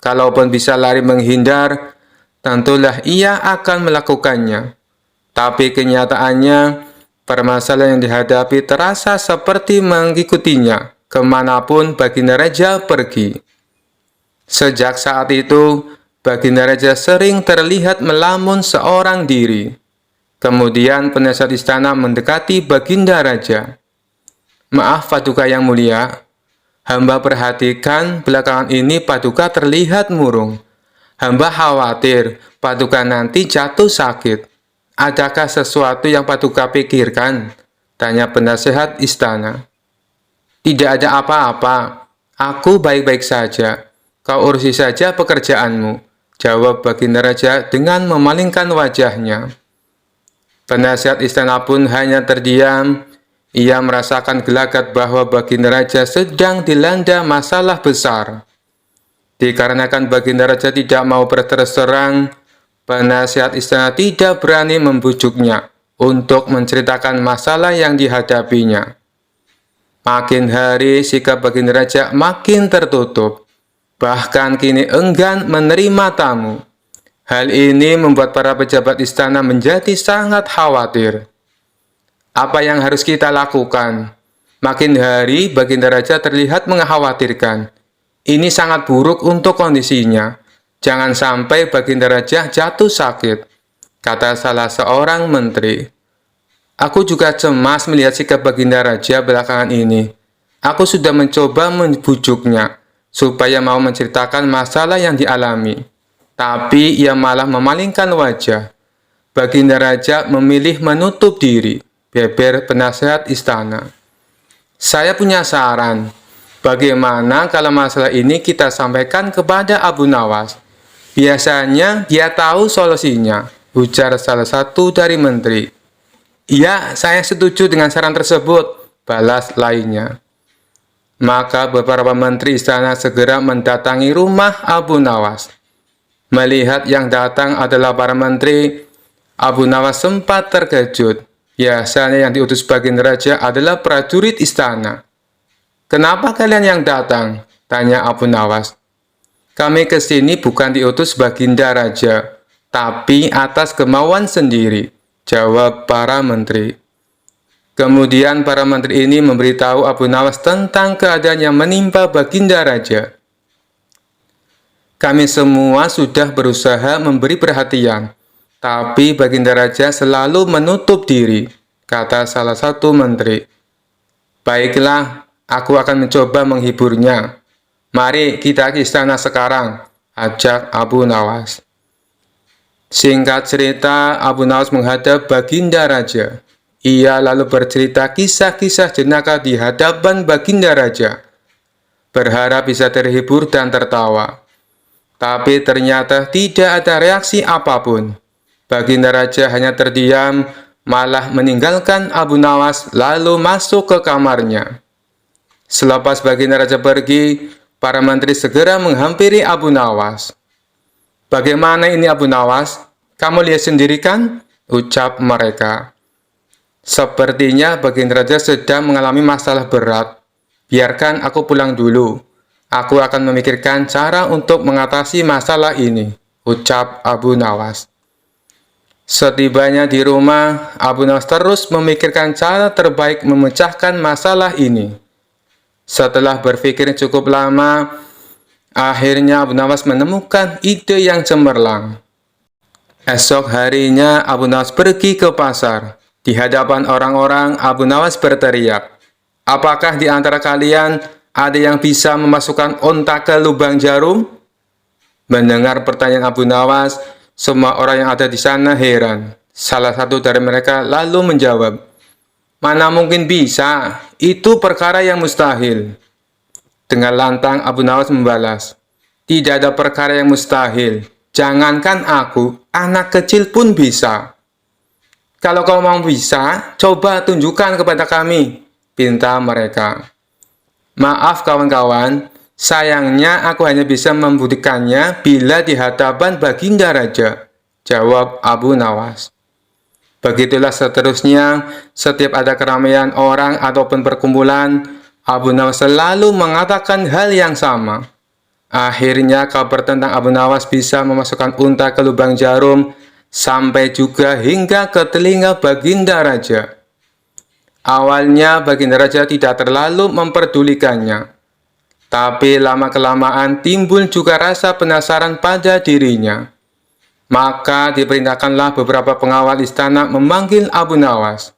Kalaupun bisa lari menghindar, tentulah ia akan melakukannya. Tapi kenyataannya, permasalahan yang dihadapi terasa seperti mengikutinya kemanapun Baginda Raja pergi. Sejak saat itu, Baginda Raja sering terlihat melamun seorang diri. Kemudian penasihat istana mendekati Baginda Raja. "Maaf Paduka yang mulia, hamba perhatikan belakangan ini Paduka terlihat murung. Hamba khawatir Paduka nanti jatuh sakit. Adakah sesuatu yang Paduka pikirkan?" Tanya penasehat istana. Tidak ada apa-apa. Aku baik-baik saja. Kau urusi saja pekerjaanmu, jawab Baginda Raja dengan memalingkan wajahnya. Penasihat istana pun hanya terdiam. Ia merasakan gelagat bahwa Baginda Raja sedang dilanda masalah besar. Dikarenakan Baginda Raja tidak mau berterus terang, penasihat istana tidak berani membujuknya untuk menceritakan masalah yang dihadapinya. Makin hari sikap Baginda Raja makin tertutup, bahkan kini enggan menerima tamu. Hal ini membuat para pejabat istana menjadi sangat khawatir. Apa yang harus kita lakukan? Makin hari Baginda Raja terlihat mengkhawatirkan. Ini sangat buruk untuk kondisinya. Jangan sampai Baginda Raja jatuh sakit, kata salah seorang menteri. Aku juga cemas melihat sikap Baginda Raja belakangan ini. Aku sudah mencoba membujuknya supaya mau menceritakan masalah yang dialami. Tapi ia malah memalingkan wajah. Baginda Raja memilih menutup diri, beber penasehat istana. Saya punya saran. Bagaimana kalau masalah ini kita sampaikan kepada Abu Nawas? Biasanya dia tahu solusinya, ujar salah satu dari menteri. Ya, saya setuju dengan saran tersebut, balas lainnya. Maka beberapa menteri istana segera mendatangi rumah Abu Nawas. Melihat yang datang adalah para menteri, Abu Nawas sempat terkejut. Biasanya yang diutus Baginda Raja adalah prajurit istana. Kenapa kalian yang datang? Tanya Abu Nawas. Kami ke sini bukan diutus Baginda Raja, tapi atas kemauan sendiri, jawab para menteri. Kemudian para menteri ini memberitahu Abu Nawas tentang keadaan yang menimpa Baginda Raja. Kami semua sudah berusaha memberi perhatian, tapi Baginda Raja selalu menutup diri, kata salah satu menteri. Baiklah, aku akan mencoba menghiburnya. Mari kita ke istana sekarang, ajak Abu Nawas. Singkat cerita, Abu Nawas menghadap Baginda Raja. Ia lalu bercerita kisah-kisah jenaka di hadapan Baginda Raja, berharap bisa terhibur dan tertawa. Tapi ternyata tidak ada reaksi apapun. Baginda Raja hanya terdiam, malah meninggalkan Abu Nawas lalu masuk ke kamarnya. Selepas Baginda Raja pergi, para menteri segera menghampiri Abu Nawas. Bagaimana ini Abu Nawas? Kamu lihat sendiri kan? Ucap mereka. Sepertinya Baginda Raja sedang mengalami masalah berat. Biarkan aku pulang dulu. Aku akan memikirkan cara untuk mengatasi masalah ini, ucap Abu Nawas. Setibanya di rumah, Abu Nawas terus memikirkan cara terbaik memecahkan masalah ini. Setelah berpikir cukup lama, akhirnya Abu Nawas menemukan ide yang cemerlang. Esok harinya Abu Nawas pergi ke pasar. Di hadapan orang-orang, Abu Nawas berteriak, "Apakah di antara kalian ada yang bisa memasukkan unta ke lubang jarum?" Mendengar pertanyaan Abu Nawas, semua orang yang ada di sana heran. Salah satu dari mereka lalu menjawab, "Mana mungkin bisa, itu perkara yang mustahil." Dengan lantang Abu Nawas membalas, "Tidak ada perkara yang mustahil. Jangankan aku, anak kecil pun bisa." "Kalau kau mau bisa, coba tunjukkan kepada kami," pinta mereka. "Maaf kawan-kawan, sayangnya aku hanya bisa membuktikannya bila di hadapan Baginda Raja," jawab Abu Nawas. Begitulah seterusnya, setiap ada keramaian orang ataupun perkumpulan, Abu Nawas selalu mengatakan hal yang sama. Akhirnya kabar tentang Abu Nawas bisa memasukkan unta ke lubang jarum, sampai juga hingga ke telinga Baginda Raja. Awalnya Baginda Raja tidak terlalu memperdulikannya, tapi lama-kelamaan timbul juga rasa penasaran pada dirinya. Maka diperintahkanlah beberapa pengawal istana memanggil Abu Nawas.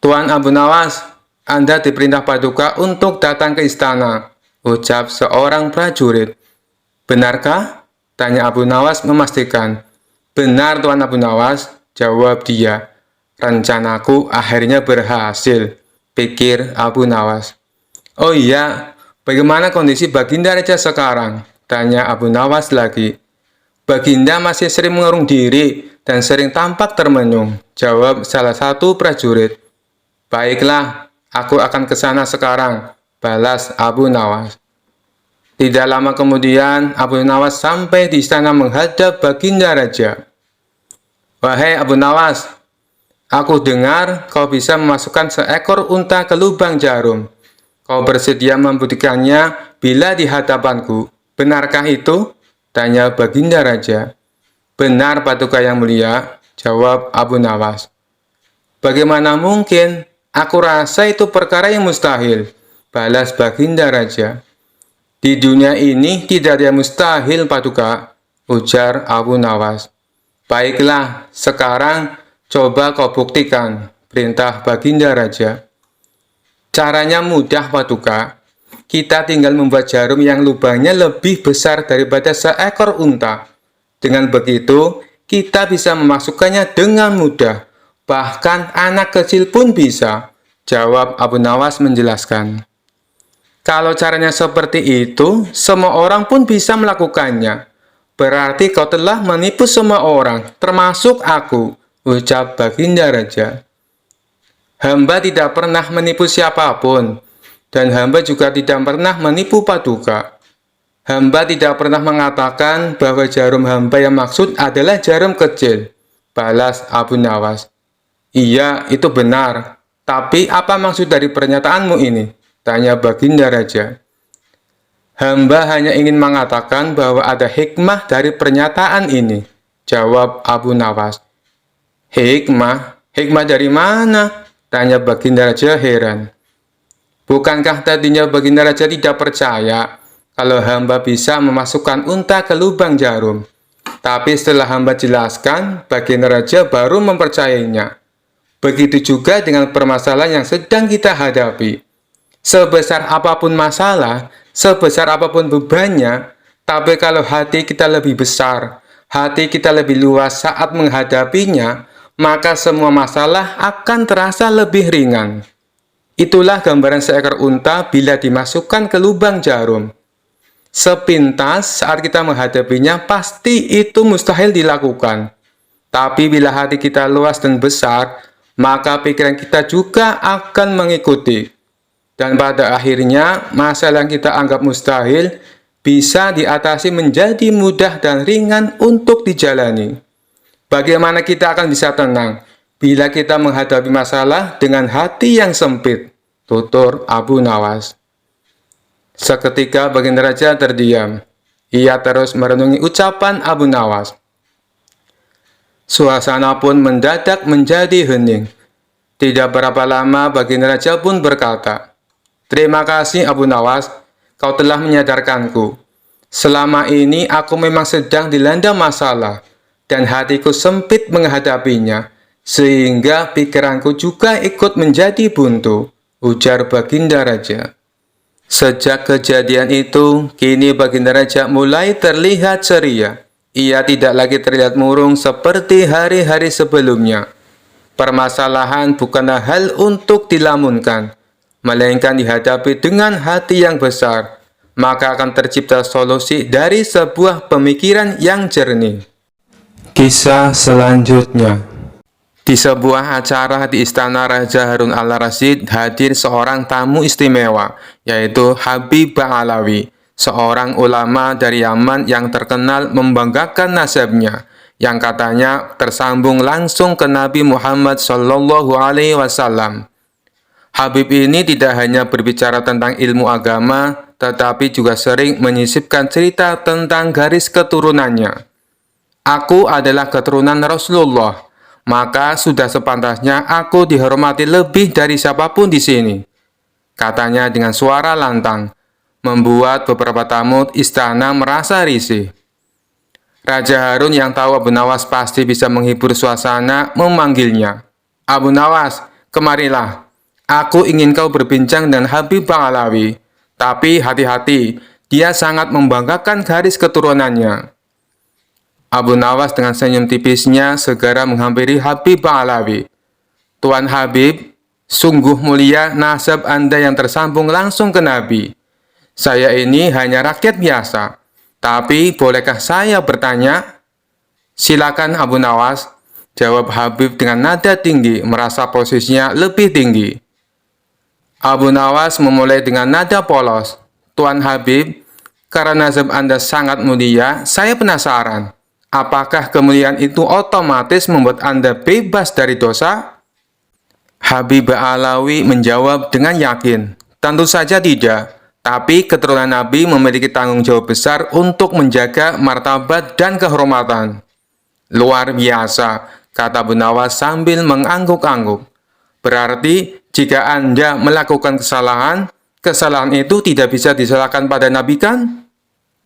"Tuan Abu Nawas, Anda diperintah Paduka untuk datang ke istana," ucap seorang prajurit. "Benarkah?" tanya Abu Nawas memastikan. "Benar Tuan Abu Nawas," jawab dia. Rencanaku akhirnya berhasil, pikir Abu Nawas. Oh iya, bagaimana kondisi Baginda Raja sekarang? Tanya Abu Nawas lagi. Baginda masih sering mengurung diri dan sering tampak termenung, jawab salah satu prajurit. Baiklah, aku akan ke sana sekarang, balas Abu Nawas. Tidak lama kemudian, Abu Nawas sampai di istana menghadap Baginda Raja. Wahai Abu Nawas, aku dengar kau bisa memasukkan seekor unta ke lubang jarum. Kau bersedia membuktikannya bila di hadapanku. Benarkah itu? Tanya Baginda Raja. Benar, Paduka Yang Mulia, jawab Abu Nawas. Bagaimana mungkin? Aku rasa itu perkara yang mustahil, balas Baginda Raja. Di dunia ini tidak ada yang mustahil, Paduka, ujar Abu Nawas. Baiklah, sekarang coba kau buktikan, perintah Baginda Raja. Caranya mudah, Paduka. Kita tinggal membuat jarum yang lubangnya lebih besar daripada seekor unta. Dengan begitu, kita bisa memasukkannya dengan mudah. Bahkan anak kecil pun bisa, jawab Abu Nawas menjelaskan. Kalau caranya seperti itu, semua orang pun bisa melakukannya. Berarti kau telah menipu semua orang, termasuk aku, ucap Baginda Raja. Hamba tidak pernah menipu siapapun, dan hamba juga tidak pernah menipu Paduka. Hamba tidak pernah mengatakan bahwa jarum hamba yang maksud adalah jarum kecil, balas Abu Nawas. Iya, itu benar. Tapi apa maksud dari pernyataanmu ini? Tanya Baginda Raja. Hamba hanya ingin mengatakan bahwa ada hikmah dari pernyataan ini, jawab Abu Nawas. Hikmah? Hikmah dari mana? Tanya Baginda Raja heran. Bukankah tadinya Baginda Raja tidak percaya kalau hamba bisa memasukkan unta ke lubang jarum? Tapi setelah hamba jelaskan, Baginda Raja baru mempercayainya. Begitu juga dengan permasalahan yang sedang kita hadapi. Sebesar apapun masalah, sebesar apapun bebannya, tapi kalau hati kita lebih besar, hati kita lebih luas saat menghadapinya, maka semua masalah akan terasa lebih ringan. Itulah gambaran seekor unta bila dimasukkan ke lubang jarum. Sepintas saat kita menghadapinya, pasti itu mustahil dilakukan. Tapi bila hati kita luas dan besar, maka pikiran kita juga akan mengikuti. Dan pada akhirnya, masalah yang kita anggap mustahil bisa diatasi menjadi mudah dan ringan untuk dijalani. Bagaimana kita akan bisa tenang bila kita menghadapi masalah dengan hati yang sempit? Tutur Abu Nawas. Seketika Baginda Raja terdiam. Ia terus merenungi ucapan Abu Nawas. Suasana pun mendadak menjadi hening. Tidak berapa lama Baginda Raja pun berkata, "Terima kasih Abu Nawas, kau telah menyadarkanku. Selama ini aku memang sedang dilanda masalah, dan hatiku sempit menghadapinya, sehingga pikiranku juga ikut menjadi buntu," ujar Baginda Raja. Sejak kejadian itu, kini Baginda Raja mulai terlihat ceria. Ia tidak lagi terlihat murung seperti hari-hari sebelumnya. Permasalahan bukanlah hal untuk dilamunkan, melainkan dihadapi dengan hati yang besar, maka akan tercipta solusi dari sebuah pemikiran yang jernih. Kisah selanjutnya. Di sebuah acara di Istana Raja Harun al-Rasyid hadir seorang tamu istimewa, yaitu Habib Ba'alawi, seorang ulama dari Yaman yang terkenal membanggakan nasabnya, yang katanya tersambung langsung ke Nabi Muhammad SAW. Habib ini tidak hanya berbicara tentang ilmu agama, tetapi juga sering menyisipkan cerita tentang garis keturunannya. Aku adalah keturunan Rasulullah, maka sudah sepantasnya aku dihormati lebih dari siapapun di sini, katanya dengan suara lantang, membuat beberapa tamu istana merasa risih. Raja Harun yang tahu Abu Nawas pasti bisa menghibur suasana memanggilnya. "Abu Nawas, kemarilah. Aku ingin kau berbincang dengan Habib Ba'alawi. Tapi hati-hati, dia sangat membanggakan garis keturunannya." Abu Nawas dengan senyum tipisnya segera menghampiri Habib Ba'alawi. Tuan Habib, sungguh mulia nasab Anda yang tersambung langsung ke Nabi. Saya ini hanya rakyat biasa. Tapi bolehkah saya bertanya? Silakan Abu Nawas, jawab Habib dengan nada tinggi, merasa posisinya lebih tinggi. Abu Nawas memulai dengan nada polos. Tuan Habib, karena nasab Anda sangat mulia, saya penasaran. Apakah kemuliaan itu otomatis membuat Anda bebas dari dosa? Habib Alawi menjawab dengan yakin, tentu saja tidak. Tapi keturunan Nabi memiliki tanggung jawab besar untuk menjaga martabat dan kehormatan. Luar biasa, kata Abu Nawas sambil mengangguk-angguk. Berarti jika Anda melakukan kesalahan, kesalahan itu tidak bisa disalahkan pada Nabi kan?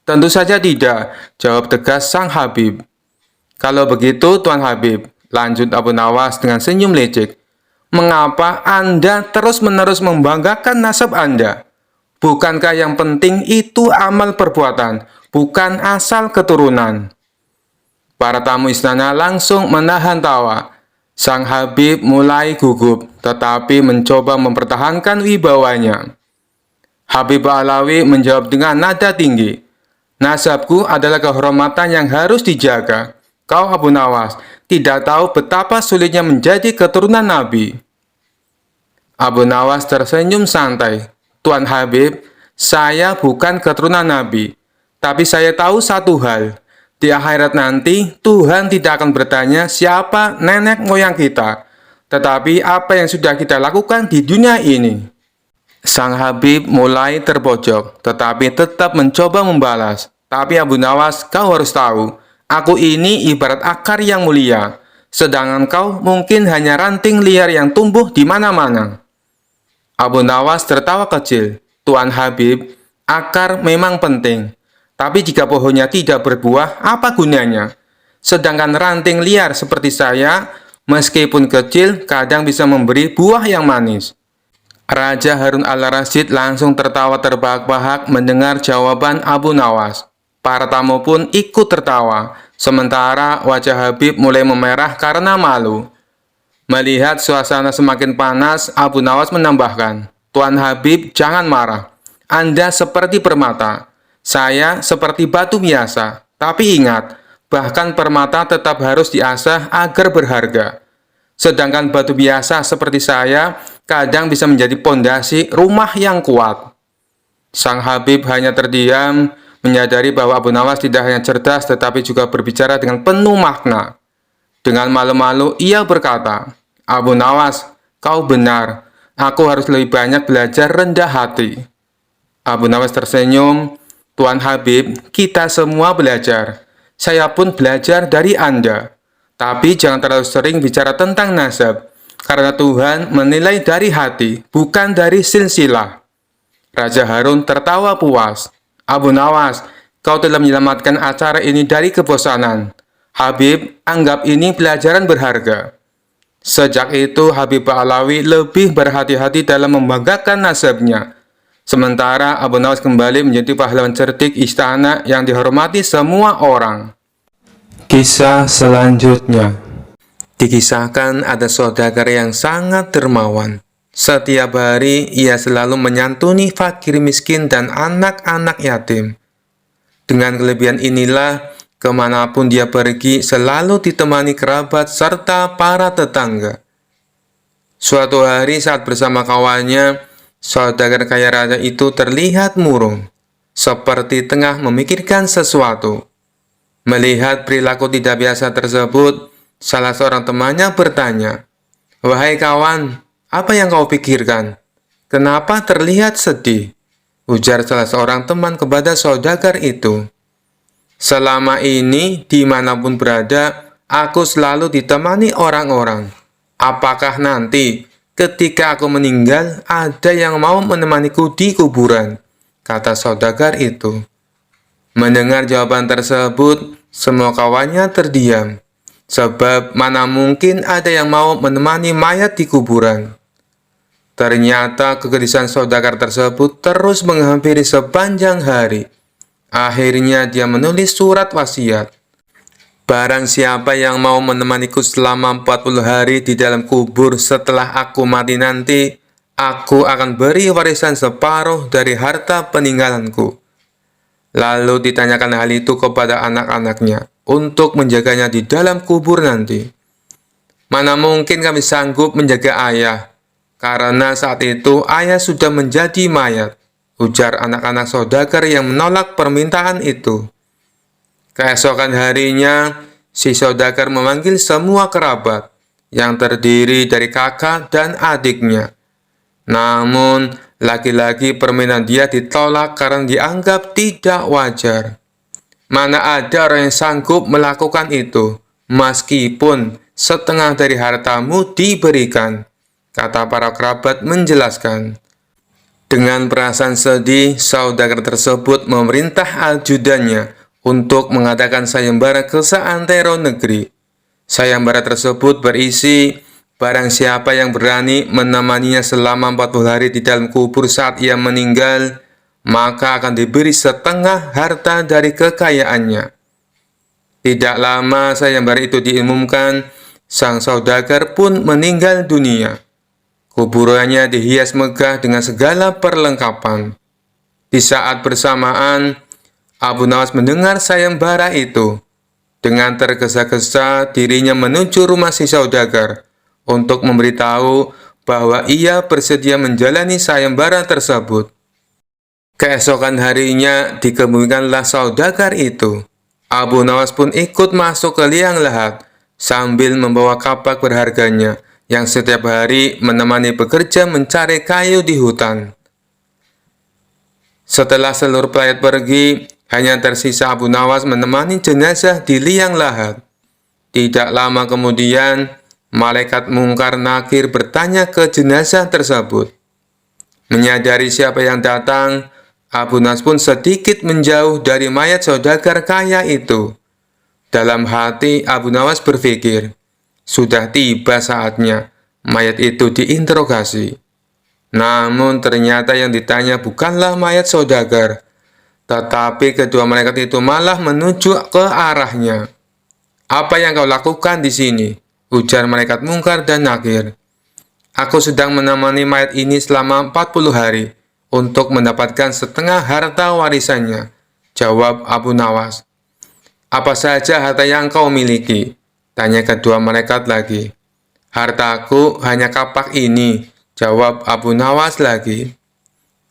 Tentu saja tidak, jawab tegas sang Habib. Kalau begitu Tuan Habib, lanjut Abu Nawas dengan senyum lecek. Mengapa Anda terus-menerus membanggakan nasab Anda? Bukankah yang penting itu amal perbuatan, bukan asal keturunan? Para tamu istana langsung menahan tawa. Sang Habib mulai gugup, tetapi mencoba mempertahankan wibawanya. Habib Alawi menjawab dengan nada tinggi, nasabku adalah kehormatan yang harus dijaga. Kau Abu Nawas tidak tahu betapa sulitnya menjadi keturunan Nabi. Abu Nawas tersenyum santai. Tuan Habib, saya bukan keturunan Nabi, tapi saya tahu satu hal. Di akhirat nanti, Tuhan tidak akan bertanya siapa nenek moyang kita, tetapi apa yang sudah kita lakukan di dunia ini. Sang Habib mulai terpojok, tetapi tetap mencoba membalas. Tapi Abu Nawas, kau harus tahu, aku ini ibarat akar yang mulia, sedangkan kau mungkin hanya ranting liar yang tumbuh di mana-mana. Abu Nawas tertawa kecil. Tuan Habib, akar memang penting, tapi jika pohonnya tidak berbuah, apa gunanya? Sedangkan ranting liar seperti saya, meskipun kecil, kadang bisa memberi buah yang manis. Raja Harun al-Rasyid langsung tertawa terbahak-bahak mendengar jawaban Abu Nawas. Para tamu pun ikut tertawa, sementara wajah Habib mulai memerah karena malu. Melihat suasana semakin panas, Abu Nawas menambahkan, Tuan Habib, jangan marah. Anda seperti permata. Saya seperti batu biasa. Tapi ingat, bahkan permata tetap harus diasah agar berharga. Sedangkan batu biasa seperti saya, kadang bisa menjadi pondasi rumah yang kuat. Sang Habib hanya terdiam, menyadari bahwa Abu Nawas tidak hanya cerdas, tetapi juga berbicara dengan penuh makna. Dengan malu-malu, ia berkata, Abu Nawas, kau benar. Aku harus lebih banyak belajar rendah hati. Abu Nawas tersenyum. Tuan Habib, kita semua belajar. Saya pun belajar dari Anda. Tapi jangan terlalu sering bicara tentang nasab, karena Tuhan menilai dari hati, bukan dari silsilah. Raja Harun tertawa puas. Abu Nawas, kau telah menyelamatkan acara ini dari kebosanan. Habib, anggap ini pelajaran berharga. Sejak itu, Habib Alawi lebih berhati-hati dalam membanggakan nasabnya. Sementara Abu Nawas kembali menjadi pahlawan cerdik istana yang dihormati semua orang. Kisah selanjutnya. Dikisahkan ada saudagar yang sangat dermawan. Setiap hari ia selalu menyantuni fakir miskin dan anak-anak yatim. Dengan kelebihan inilah, kemanapun dia pergi selalu ditemani kerabat serta para tetangga. Suatu hari saat bersama kawannya, saudagar kaya raya itu terlihat murung, seperti tengah memikirkan sesuatu. Melihat perilaku tidak biasa tersebut, salah seorang temannya bertanya, "Wahai kawan, apa yang kau pikirkan? Kenapa terlihat sedih?" Ujar salah seorang teman kepada saudagar itu. "Selama ini, dimanapun berada, aku selalu ditemani orang-orang. Apakah nanti, ketika aku meninggal, ada yang mau menemaniku di kuburan?" kata saudagar itu. Mendengar jawaban tersebut, semua kawannya terdiam. Sebab mana mungkin ada yang mau menemani mayat di kuburan. Ternyata kegelisahan saudagar tersebut terus menghampiri sepanjang hari. Akhirnya dia menulis surat wasiat. Barang siapa yang mau menemaniku selama 40 hari di dalam kubur setelah aku mati nanti, aku akan beri warisan separuh dari harta peninggalanku. Lalu ditanyakan hal itu kepada anak-anaknya untuk menjaganya di dalam kubur nanti. Mana mungkin kami sanggup menjaga ayah, karena saat itu ayah sudah menjadi mayat, ujar anak-anak saudagar yang menolak permintaan itu. Keesokan harinya, si saudagar memanggil semua kerabat yang terdiri dari kakak dan adiknya. Namun, lagi-lagi permintaan dia ditolak karena dianggap tidak wajar. Mana ada orang yang sanggup melakukan itu, meskipun setengah dari hartamu diberikan, kata para kerabat menjelaskan. Dengan perasaan sedih, saudagar tersebut memerintah ajudannya untuk mengadakan sayembara ke seantero negeri. Sayembara tersebut berisi, barang siapa yang berani menemaninya selama 40 hari di dalam kubur saat ia meninggal, maka akan diberi setengah harta dari kekayaannya. Tidak lama sayembara itu diumumkan, sang saudagar pun meninggal dunia. Kuburannya dihias megah dengan segala perlengkapan. Di saat bersamaan, Abu Nawas mendengar sayembara itu. Dengan tergesa-gesa, dirinya menuju rumah si saudagar untuk memberitahu bahwa ia bersedia menjalani sayembara tersebut. Keesokan harinya, dikemukakanlah saudagar itu. Abu Nawas pun ikut masuk ke liang lahat sambil membawa kapak berharganya yang setiap hari menemani bekerja mencari kayu di hutan. Setelah seluruh pelayat pergi, hanya tersisa Abu Nawas menemani jenazah di liang lahat. Tidak lama kemudian, malaikat mungkar nakir bertanya ke jenazah tersebut. Menyadari siapa yang datang, Abu Nawas pun sedikit menjauh dari mayat saudagar kaya itu. Dalam hati Abu Nawas berpikir, sudah tiba saatnya mayat itu diinterogasi. Namun ternyata yang ditanya bukanlah mayat saudagar, tetapi kedua malaikat itu malah menuju ke arahnya. "Apa yang kau lakukan di sini?" ujar malaikat mungkar dan nakir. "Aku sedang menemani mayat ini selama 40 hari untuk mendapatkan setengah harta warisannya," jawab Abu Nawas. "Apa saja harta yang kau miliki?" tanya kedua malaikat lagi. "Hartaku hanya kapak ini," jawab Abu Nawas lagi.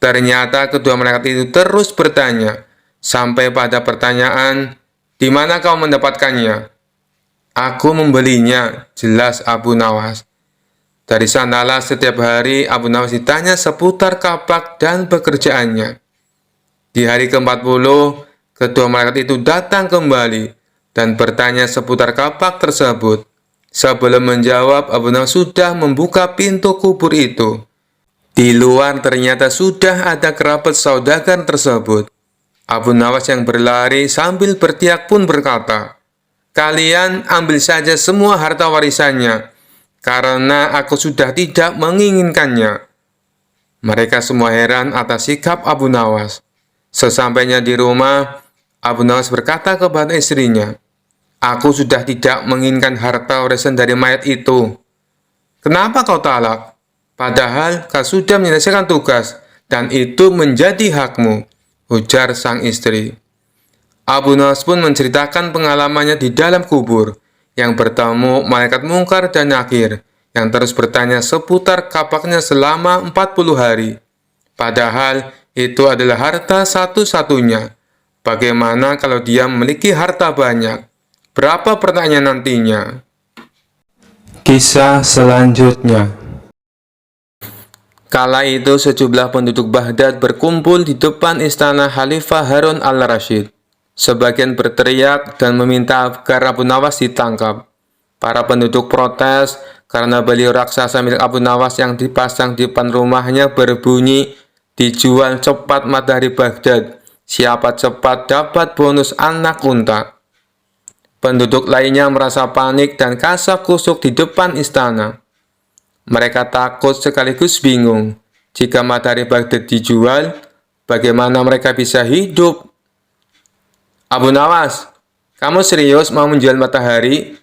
Ternyata kedua malaikat itu terus bertanya, sampai pada pertanyaan, "Di mana kau mendapatkannya?" "Aku membelinya," jelas Abu Nawas. Dari sanalah setiap hari Abu Nawas ditanya seputar kapak dan pekerjaannya. Di hari ke-40, kedua malaikat itu datang kembali dan bertanya seputar kapak tersebut. Sebelum menjawab, Abu Nawas sudah membuka pintu kubur itu. Di luar ternyata sudah ada kerabat saudagar tersebut. Abu Nawas yang berlari sambil berteriak pun berkata, "Kalian ambil saja semua harta warisannya, karena aku sudah tidak menginginkannya." Mereka semua heran atas sikap Abu Nawas. Sesampainya di rumah, Abu Nawas berkata kepada istrinya, "Aku sudah tidak menginginkan harta warisan dari mayat itu. Kenapa kau talak? Padahal kau sudah menyelesaikan tugas, dan itu menjadi hakmu," ujar sang istri. Abu Nawas pun menceritakan pengalamannya di dalam kubur, yang bertemu malaikat mungkar dan nakir, yang terus bertanya seputar kapaknya selama 40 hari. Padahal itu adalah harta satu-satunya. Bagaimana kalau dia memiliki harta banyak? Berapa pertanyaan nantinya? Kisah selanjutnya. Kala itu sejumlah penduduk Baghdad berkumpul di depan istana Khalifah Harun al-Rashid. Sebagian berteriak dan meminta agar Abu Nawas ditangkap. Para penduduk protes karena beliau raksasa milik Abu Nawas yang dipasang di depan rumahnya berbunyi, "Dijual cepat matahari Baghdad, siapa cepat dapat bonus anak unta." Penduduk lainnya merasa panik dan kasak-kusuk di depan istana. Mereka takut sekaligus bingung. Jika matahari Baghdad dijual, bagaimana mereka bisa hidup? "Abu Nawas, Kamu serius mau menjual matahari?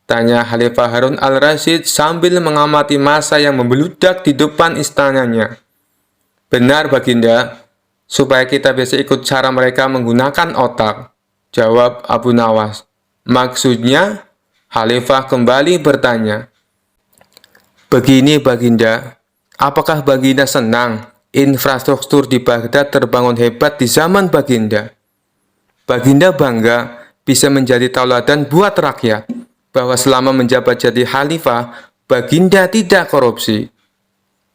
Tanya Khalifah Harun al-Rasyid sambil mengamati massa yang membeludak di depan istananya. Benar, Baginda, supaya kita bisa ikut cara mereka menggunakan otak, jawab Abu Nawas. Maksudnya? Khalifah kembali bertanya. Begini, Baginda, apakah Baginda senang infrastruktur di Baghdad terbangun hebat di zaman Baginda? Baginda bangga bisa menjadi tauladan buat rakyat, bahwa selama menjabat jadi khalifah, Baginda tidak korupsi.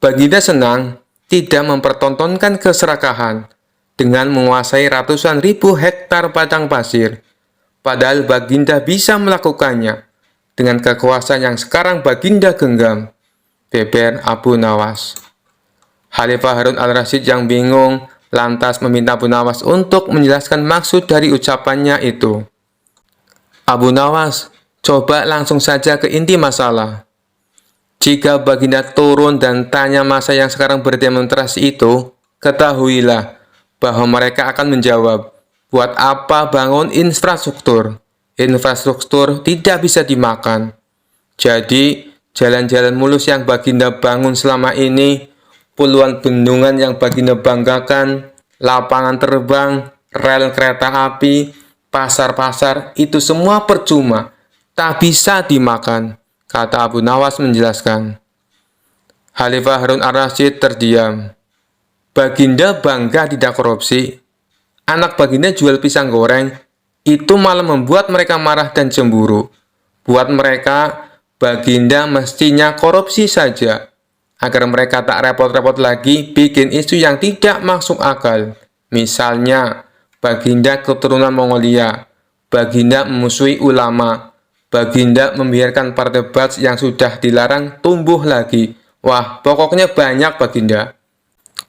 Baginda senang tidak mempertontonkan keserakahan dengan menguasai ratusan ribu hektar padang pasir, padahal Baginda bisa melakukannya dengan kekuasaan yang sekarang Baginda genggam, beber Abu Nawas. Khalifah Harun al-Rasyid yang bingung lantas meminta Abu Nawas untuk menjelaskan maksud dari ucapannya itu. Abu Nawas, coba langsung saja ke inti masalah. Jika Baginda turun dan tanya massa yang sekarang berdemonstrasi itu, ketahuilah bahwa mereka akan menjawab, buat apa bangun infrastruktur? Infrastruktur tidak bisa dimakan. Jadi, jalan-jalan mulus yang Baginda bangun selama ini, puluhan bendungan yang Baginda banggakan, lapangan terbang, rel kereta api, pasar-pasar, itu semua percuma, tak bisa dimakan, kata Abu Nawas menjelaskan. Khalifah Harun al-Rasyid terdiam. Baginda bangga tidak korupsi. Anak Baginda jual pisang goreng, itu malah membuat mereka marah dan cemburu. Buat mereka, Baginda mestinya korupsi saja, agar mereka tak repot-repot lagi bikin isu yang tidak masuk akal. Misalnya, Baginda keturunan Mongolia, Baginda memusuhi ulama, Baginda membiarkan perdebat yang sudah dilarang tumbuh lagi. Wah, pokoknya banyak, Baginda.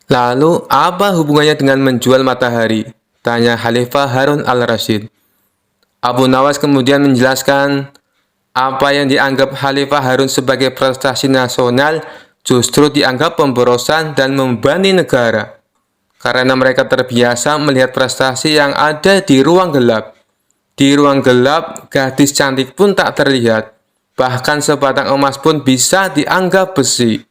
Lalu, apa hubungannya dengan menjual matahari? Tanya Khalifah Harun al-Rasyid. Abu Nawas kemudian menjelaskan, apa yang dianggap Khalifah Harun sebagai prestasi nasional justru dianggap pemborosan dan membebani negara, karena mereka terbiasa melihat prestasi yang ada di ruang gelap. Di ruang gelap, gadis cantik pun tak terlihat, bahkan sebatang emas pun bisa dianggap besi.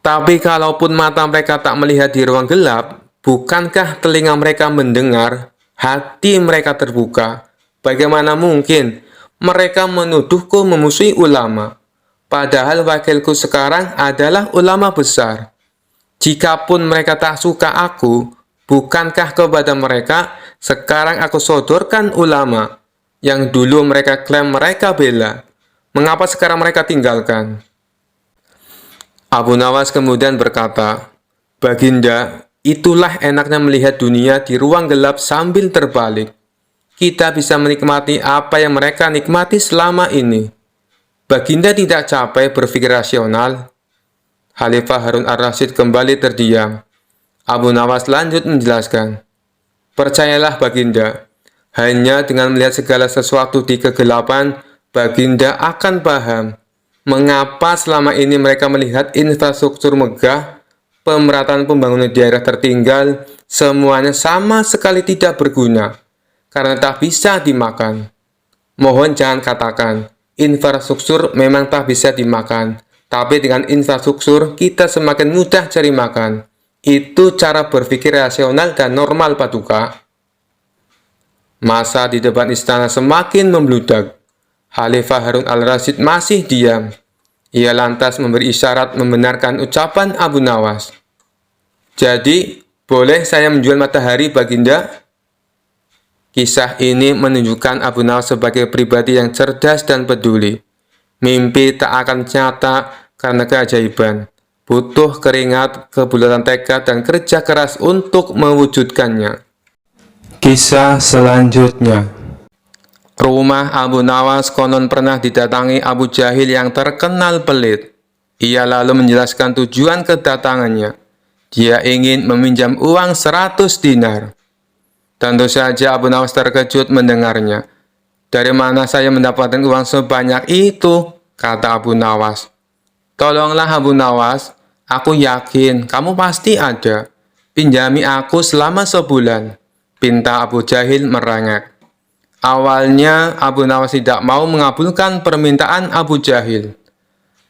Tapi kalaupun mata mereka tak melihat di ruang gelap, bukankah telinga mereka mendengar, hati mereka terbuka? Bagaimana mungkin mereka menuduhku memusuhi ulama, padahal wakilku sekarang adalah ulama besar? Jikapun mereka tak suka aku, bukankah kepada mereka sekarang aku sodorkan ulama yang dulu mereka klaim mereka bela? Mengapa sekarang mereka tinggalkan? Abu Nawas kemudian berkata, Baginda, itulah enaknya melihat dunia di ruang gelap sambil terbalik. Kita bisa menikmati apa yang mereka nikmati selama ini. Baginda tidak capek berpikir rasional. Khalifah Harun al-Rasyid kembali terdiam. Abu Nawas lanjut menjelaskan, percayalah Baginda, hanya dengan melihat segala sesuatu di kegelapan, Baginda akan paham mengapa selama ini mereka melihat infrastruktur megah, pemerataan pembangunan daerah tertinggal, semuanya sama sekali tidak berguna, karena tak bisa dimakan. Mohon jangan katakan, infrastruktur memang tak bisa dimakan, tapi dengan infrastruktur kita semakin mudah cari makan. Itu cara berpikir rasional dan normal, Paduka. Massa di depan istana semakin membludak. Khalifah Harun al-Rasyid masih diam. Ia lantas memberi isyarat membenarkan ucapan Abu Nawas. Jadi, boleh saya menjual matahari, Baginda? Kisah ini menunjukkan Abu Nawas sebagai pribadi yang cerdas dan peduli. Mimpi tak akan nyata karena keajaiban. Butuh keringat, kebulatan tekad, dan kerja keras untuk mewujudkannya. Kisah selanjutnya. Rumah Abu Nawas konon pernah didatangi Abu Jahil yang terkenal pelit. Ia lalu menjelaskan tujuan kedatangannya. Dia ingin meminjam uang 100 dinar. Tentu saja Abu Nawas terkejut mendengarnya. Dari mana saya mendapatkan uang sebanyak itu? Kata Abu Nawas. Tolonglah Abu Nawas, aku yakin kamu pasti ada. Pinjami aku selama sebulan. Pinta Abu Jahil merengek. Awalnya Abu Nawas tidak mau mengabulkan permintaan Abu Jahil.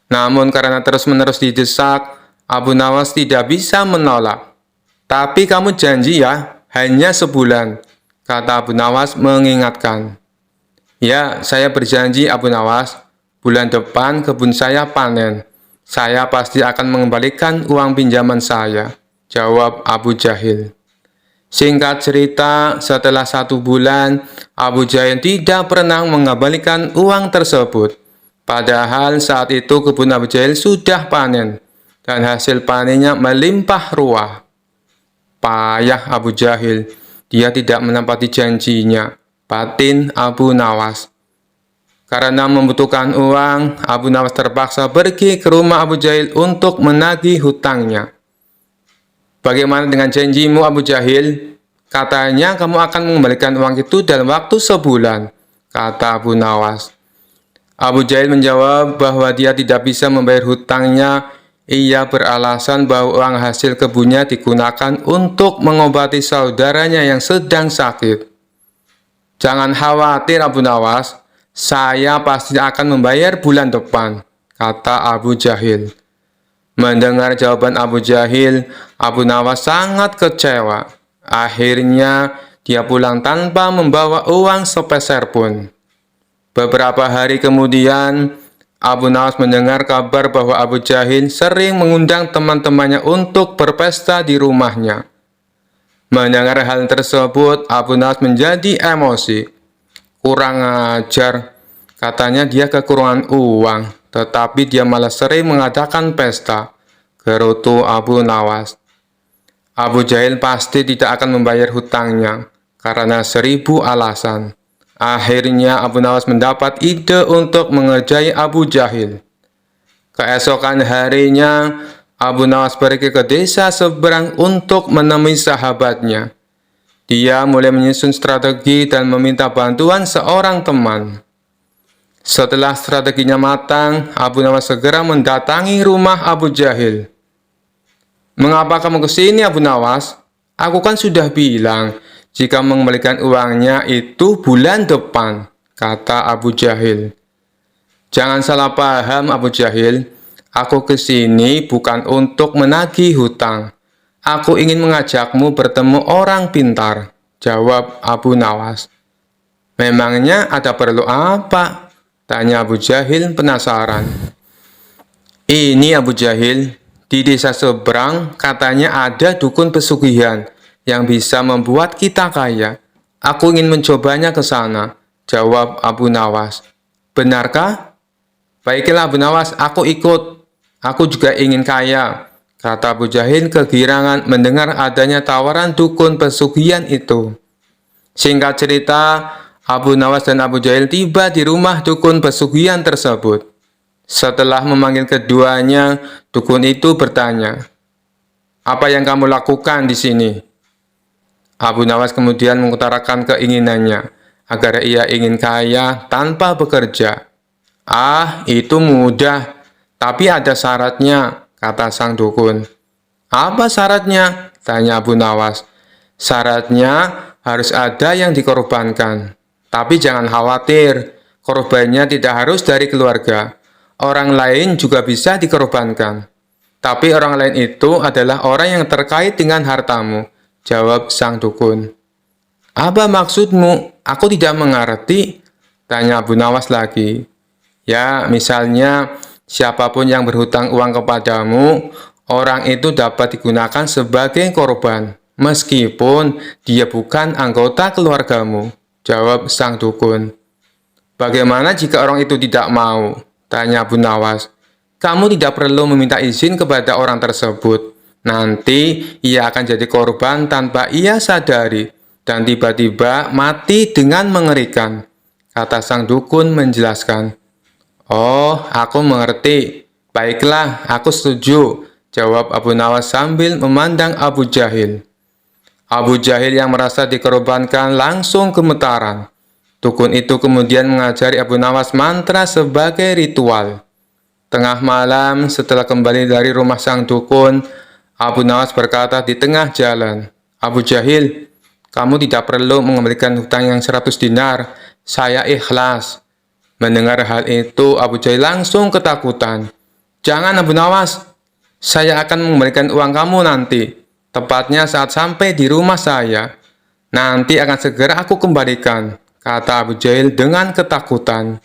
Namun karena terus-menerus didesak, Abu Nawas tidak bisa menolak. "Tapi kamu janji ya, hanya sebulan," kata Abu Nawas mengingatkan. "Ya, saya berjanji Abu Nawas, bulan depan kebun saya panen. Saya pasti akan mengembalikan uang pinjaman saya," jawab Abu Jahil. Singkat cerita, setelah 1 bulan, Abu Jahil tidak pernah mengembalikan uang tersebut. Padahal saat itu kebun Abu Jahil sudah panen, dan hasil panennya melimpah ruah. Payah Abu Jahil, dia tidak menepati janjinya, batin Abu Nawas. Karena membutuhkan uang, Abu Nawas terpaksa pergi ke rumah Abu Jahil untuk menagih hutangnya. "Bagaimana dengan janjimu, Abu Jahil? Katanya kamu akan mengembalikan uang itu dalam waktu sebulan," kata Abu Nawas. Abu Jahil menjawab bahwa dia tidak bisa membayar hutangnya. Ia beralasan bahwa uang hasil kebunnya digunakan untuk mengobati saudaranya yang sedang sakit. "Jangan khawatir Abu Nawas, saya pasti akan membayar bulan depan," kata Abu Jahil. Mendengar jawaban Abu Jahil, Abu Nawas sangat kecewa. Akhirnya, dia pulang tanpa membawa uang sepeser pun. Beberapa hari kemudian, Abu Nawas mendengar kabar bahwa Abu Jahil sering mengundang teman-temannya untuk berpesta di rumahnya. Mendengar hal tersebut, Abu Nawas menjadi emosi. "Kurang ajar," katanya, dia kekurangan uang, tetapi dia malah sering mengadakan pesta, gerutu Abu Nawas. Abu Jahil pasti tidak akan membayar hutangnya karena 1000 alasan. Akhirnya Abu Nawas mendapat ide untuk mengerjai Abu Jahil. Keesokan harinya, Abu Nawas pergi ke desa seberang untuk menemui sahabatnya. Dia mulai menyusun strategi dan meminta bantuan seorang teman. Setelah strateginya matang, Abu Nawas segera mendatangi rumah Abu Jahil. "Mengapa kamu ke sini, Abu Nawas? Aku kan sudah bilang, jika mengembalikan uangnya itu bulan depan," kata Abu Jahil. "Jangan salah paham Abu Jahil, aku ke sini bukan untuk menagih hutang. Aku ingin mengajakmu bertemu orang pintar," jawab Abu Nawas. "Memangnya ada perlu apa?" tanya Abu Jahil penasaran. "Ini Abu Jahil, di desa seberang katanya ada dukun pesugihan yang bisa membuat kita kaya. Aku ingin mencobanya ke sana," jawab Abu Nawas. "Benarkah? Baiklah Abu Nawas, aku ikut. Aku juga ingin kaya," kata Abu Jahil kegirangan mendengar adanya tawaran dukun pesugihan itu. Singkat cerita, Abu Nawas dan Abu Jahil tiba di rumah dukun pesugihan tersebut. Setelah memanggil keduanya, dukun itu bertanya, "Apa yang kamu lakukan di sini?" Abu Nawas kemudian mengutarakan keinginannya agar ia ingin kaya tanpa bekerja. "Ah, itu mudah, tapi ada syaratnya," kata sang dukun. "Apa syaratnya?" tanya Abu Nawas. "Syaratnya harus ada yang dikorbankan. Tapi jangan khawatir, korbannya tidak harus dari keluarga. Orang lain juga bisa dikorbankan. Tapi orang lain itu adalah orang yang terkait dengan hartamu," jawab sang dukun. "Apa maksudmu? Aku tidak mengerti," tanya Abu Nawas lagi. "Ya, misalnya siapapun yang berhutang uang kepadamu, orang itu dapat digunakan sebagai korban, meskipun dia bukan anggota keluargamu," jawab sang dukun. "Bagaimana jika orang itu tidak mau?" tanya Abu Nawas. "Kamu tidak perlu meminta izin kepada orang tersebut. Nanti ia akan jadi korban tanpa ia sadari dan tiba-tiba mati dengan mengerikan," kata sang dukun menjelaskan. "Oh, aku mengerti. Baiklah, aku setuju," jawab Abu Nawas sambil memandang Abu Jahil. Abu Jahil yang merasa dikorbankan langsung gemetaran. Dukun itu kemudian mengajari Abu Nawas mantra sebagai ritual. Tengah malam, setelah kembali dari rumah sang dukun, Abu Nawas berkata di tengah jalan, "Abu Jahil, Kamu tidak perlu mengembalikan hutang yang 100 dinar. Saya ikhlas." Mendengar hal itu, Abu Jahil langsung ketakutan. "Jangan Abu Nawas, saya akan mengembalikan uang kamu nanti. Tepatnya saat sampai di rumah saya. Nanti akan segera aku kembalikan," kata Abu Jahil dengan ketakutan.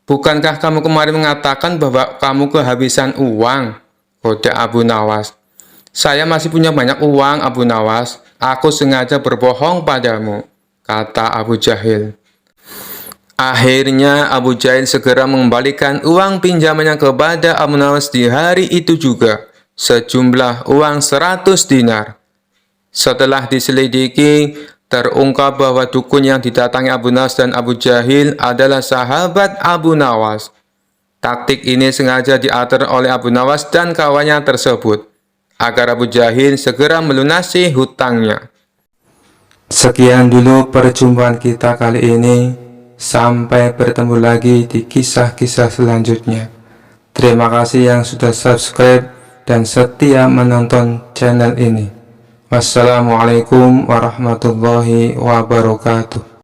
"Bukankah kamu kemarin mengatakan bahwa kamu kehabisan uang?" kode Abu Nawas. "Saya masih punya banyak uang, Abu Nawas. Aku sengaja berbohong padamu," kata Abu Jahil. Akhirnya Abu Jahil segera mengembalikan uang pinjamannya kepada Abu Nawas di hari itu juga, sejumlah uang 100 dinar. Setelah diselidiki, terungkap bahwa dukun yang didatangi Abu Nawas dan Abu Jahil adalah sahabat Abu Nawas. Taktik ini sengaja diatur oleh Abu Nawas dan kawannya tersebut, agar Abu Jahil segera melunasi hutangnya. Sekian dulu perjumpaan kita kali ini. Sampai bertemu lagi di kisah-kisah selanjutnya. Terima kasih yang sudah subscribe dan setia menonton channel ini. Wassalamualaikum warahmatullahi wabarakatuh.